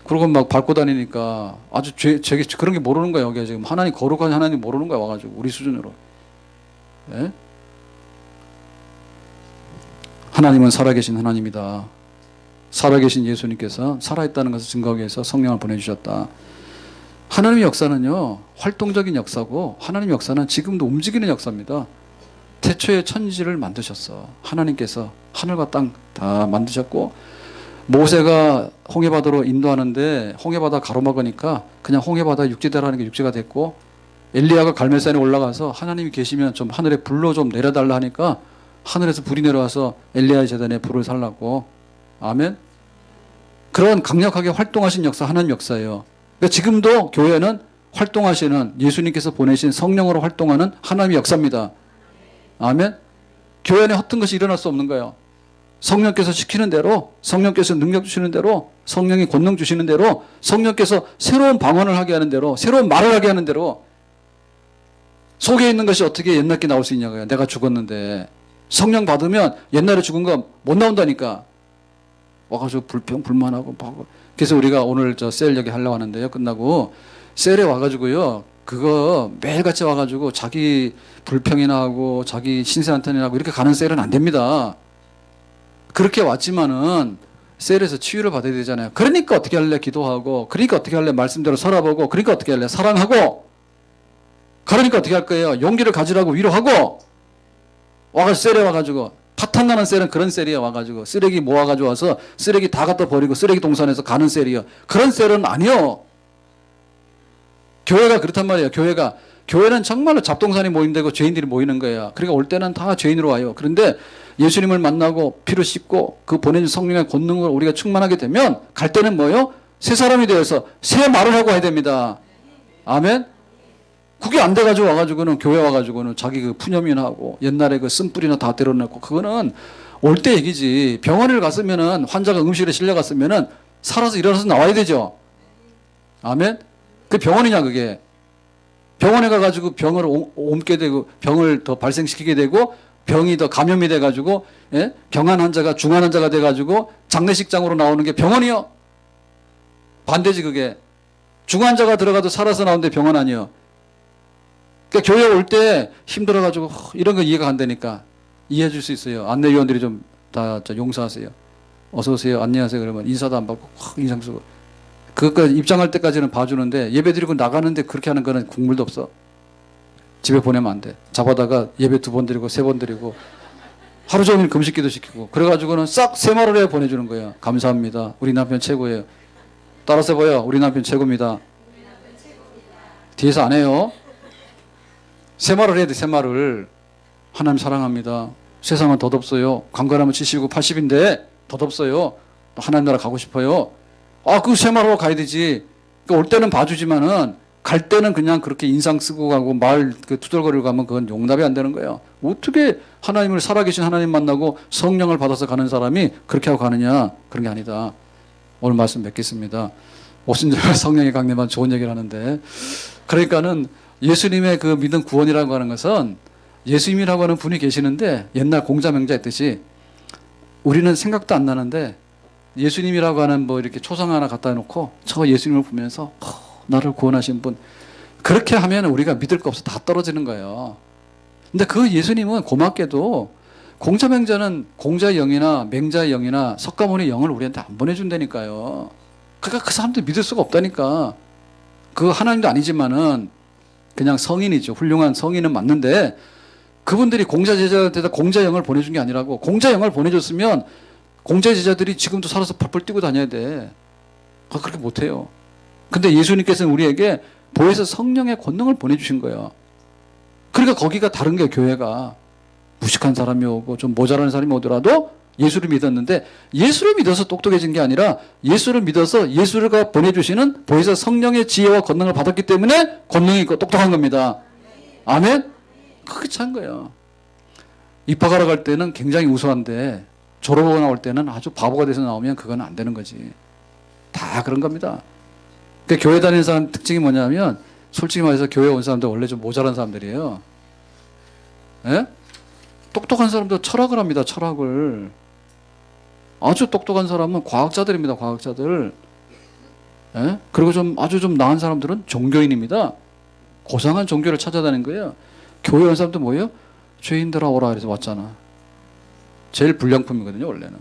그러고 막 밟고 다니니까 아주 저게 그런 게 모르는 거야. 여기가 지금 하나님 거룩한 하나님 모르는 거야. 와가지고 우리 수준으로. 예? 하나님은 살아계신 하나님이다. 살아계신 예수님께서 살아있다는 것을 증거하기 위해서 성령을 보내주셨다. 하나님의 역사는요 활동적인 역사고 하나님의 역사는 지금도 움직이는 역사입니다. 태초에 천지를 만드셨어. 하나님께서 하늘과 땅 다 만드셨고 모세가 홍해바다로 인도하는데 홍해바다 가로막으니까 그냥 홍해바다 육지대라는 게 육지가 됐고 엘리야가 갈멜산에 올라가서 하나님이 계시면 좀 하늘에 불로 좀 내려달라 하니까 하늘에서 불이 내려와서 엘리야의 제단에 불을 살랐고 아멘. 그런 강력하게 활동하신 역사 하나님 역사예요. 그러니까 지금도 교회는 활동하시는 예수님께서 보내신 성령으로 활동하는 하나님의 역사입니다. 아멘. 교회 안에 허튼 것이 일어날 수 없는 거예요. 성령께서 시키는 대로, 성령께서 능력 주시는 대로, 성령이 권능 주시는 대로, 성령께서 새로운 방언을 하게 하는 대로, 새로운 말을 하게 하는 대로 속에 있는 것이 어떻게 옛날게 나올 수 있냐고요. 내가 죽었는데 성령 받으면 옛날에 죽은 거 못 나온다니까. 와가지고 불만하고 막. 그래서 우리가 오늘 저 셀 여기 하려고 하는데요. 끝나고 셀에 와가지고요. 그거 매일같이 와가지고 자기 불평이나 하고 자기 신세한탄이나 하고 이렇게 가는 셀은 안 됩니다. 그렇게 왔지만은 셀에서 치유를 받아야 되잖아요. 그러니까 어떻게 할래? 기도하고, 그러니까 어떻게 할래? 말씀대로 살아보고, 그러니까 어떻게 할래? 사랑하고, 그러니까 어떻게 할 거예요? 용기를 가지라고 위로하고, 와가지고 셀에 와가지고, 파탄나는 셀은 그런 셀이야. 와가지고 쓰레기 모아가지고 와서 쓰레기 다 갖다 버리고 쓰레기 동산에서 가는 셀이야. 그런 셀은 아니요. 교회가 그렇단 말이에요. 교회는 정말로 잡동산이 모임되고 죄인들이 모이는 거야. 그러니까 올 때는 다 죄인으로 와요. 그런데 예수님을 만나고 피를 씻고 그 보내준 성령의 권능으로 우리가 충만하게 되면 갈 때는 뭐요? 새 사람이 되어서 새 말을 하고 해야 됩니다. 아멘? 그게 안 돼가지고 와가지고는 교회 와가지고는 자기 그 푸념이나 하고 옛날에 그 쓴뿌리나 다 때려넣고 그거는 올 때 얘기지. 병원을 갔으면은 환자가 응급실에 실려갔으면은 살아서 일어나서 나와야 되죠. 아멘? 그 병원이냐 그게. 병원에 가가지고 병을 옮게 되고 병을 더 발생시키게 되고 병이 더 감염이 돼가지고 예? 병한 환자가 중한 환자가 돼가지고 장례식장으로 나오는 게 병원이요. 반대지 그게. 중환자가 들어가도 살아서 나오는데 병원 아니요. 그러니까 교회 올 때 힘들어가지고 이런 거 이해가 안 되니까 이해해 줄 수 있어요. 안내위원들이 좀 다 용서하세요. 어서 오세요. 안녕하세요. 그러면 인사도 안 받고 인상 쓰고 그것까지 입장할 때까지는 봐주는데 예배 드리고 나가는데 그렇게 하는 거는 국물도 없어. 집에 보내면 안 돼. 잡아다가 예배 2번 드리고 3번 드리고 하루 종일 금식기도 시키고 그래가지고는 싹 세마를 해 보내주는 거예요. 감사합니다. 우리 남편 최고예요. 따라서 해봐요. 우리 남편 최고입니다. 뒤에서 안 해요. 세마를 해야 돼. 세마를. 하나님 사랑합니다. 세상은 덧없어요. 관광하면 70이고 80인데 덧없어요. 하나님 나라 가고 싶어요. 아, 그 세마로 가야 되지. 그러니까 올 때는 봐주지만은 갈 때는 그냥 그렇게 인상 쓰고 가고 말 그 투덜거리고 가면 그건 용납이 안 되는 거예요. 어떻게 하나님을 살아계신 하나님 만나고 성령을 받아서 가는 사람이 그렇게 하고 가느냐. 그런 게 아니다. 오늘 말씀 맺겠습니다. 오순절 성령의 강림한 좋은 얘기를 하는데 그러니까는 예수님의 그 믿음 구원이라고 하는 것은 예수님이라고 하는 분이 계시는데 옛날 공자명자 했듯이 우리는 생각도 안 나는데 예수님이라고 하는 뭐 이렇게 초상 하나 갖다 놓고 저 예수님을 보면서 나를 구원하신 분 그렇게 하면 우리가 믿을 거 없어 다 떨어지는 거예요. 근데 그 예수님은 고맙게도 공자명자는 공자의 영이나 맹자의 영이나 석가모니 영을 우리한테 안 보내준다니까요. 그러니까 그 사람들 믿을 수가 없다니까. 그 하나님도 아니지만은 그냥 성인이죠. 훌륭한 성인은 맞는데 그분들이 공자 제자한테다 공자 영을 보내준 게 아니라고. 공자 영을 보내줬으면 공자 제자들이 지금도 살아서 펄펄 뛰고 다녀야 돼. 그렇게 못해요. 근데 예수님께서는 우리에게 보혜사 성령의 권능을 보내주신 거예요. 그러니까 거기가 다른 게 교회가 무식한 사람이 오고 좀 모자라는 사람이 오더라도 예수를 믿었는데 예수를 믿어서 똑똑해진 게 아니라 예수를 믿어서 예수가 보내주시는 보혜사 성령의 지혜와 권능을 받았기 때문에 권능이 있고 똑똑한 겁니다. 아멘? 그게 찬 거예요. 입학하러 갈 때는 굉장히 우수한데 졸업하고 나올 때는 아주 바보가 돼서 나오면 그건 안 되는 거지. 다 그런 겁니다. 그러니까 교회 다니는 사람 특징이 뭐냐면 솔직히 말해서 교회 온 사람들 원래 좀 모자란 사람들이에요. 예? 똑똑한 사람도 철학을 합니다. 철학을. 아주 똑똑한 사람은 과학자들입니다. 과학자들. 예? 그리고 좀 아주 좀 나은 사람들은 종교인입니다. 고상한 종교를 찾아다니는 거예요. 교회 온 사람도 뭐예요? 죄인들아 오라 그래서 왔잖아. 제일 불량품이거든요. 원래는.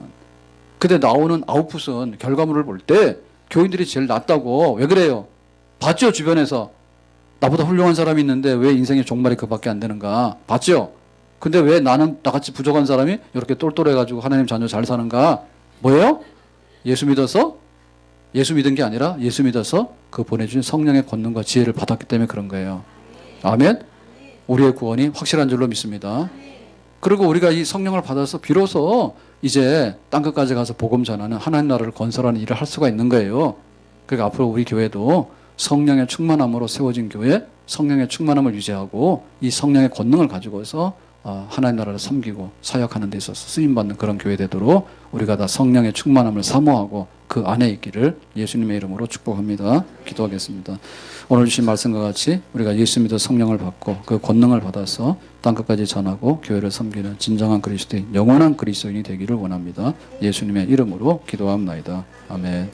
근데 나오는 아웃풋은 결과물을 볼 때 교인들이 제일 낫다고. 왜 그래요? 봤죠? 주변에서. 나보다 훌륭한 사람이 있는데 왜 인생의 종말이 그밖에 안 되는가? 봤죠? 근데 왜 나는 나같이 부족한 사람이 이렇게 똘똘해가지고 하나님 자녀 잘 사는가? 뭐예요? 예수 믿어서? 예수 믿은 게 아니라 예수 믿어서 그 보내준 성령의 권능과 지혜를 받았기 때문에 그런 거예요. 아멘? 우리의 구원이 확실한 줄로 믿습니다. 그리고 우리가 이 성령을 받아서 비로소 이제 땅끝까지 가서 복음 전하는 하나님 나라를 건설하는 일을 할 수가 있는 거예요. 그러니까 앞으로 우리 교회도 성령의 충만함으로 세워진 교회, 성령의 충만함을 유지하고 이 성령의 권능을 가지고서 하나님 나라를 섬기고 사역하는 데 있어서 쓰임받는 그런 교회 되도록 우리가 다 성령의 충만함을 사모하고 그 안에 있기를 예수님의 이름으로 축복합니다. 기도하겠습니다. 오늘 주신 말씀과 같이 우리가 예수 믿어 성령을 받고 그 권능을 받아서 땅끝까지 전하고 교회를 섬기는 진정한 그리스도인, 영원한 그리스도인이 되기를 원합니다. 예수님의 이름으로 기도합니다. 아멘.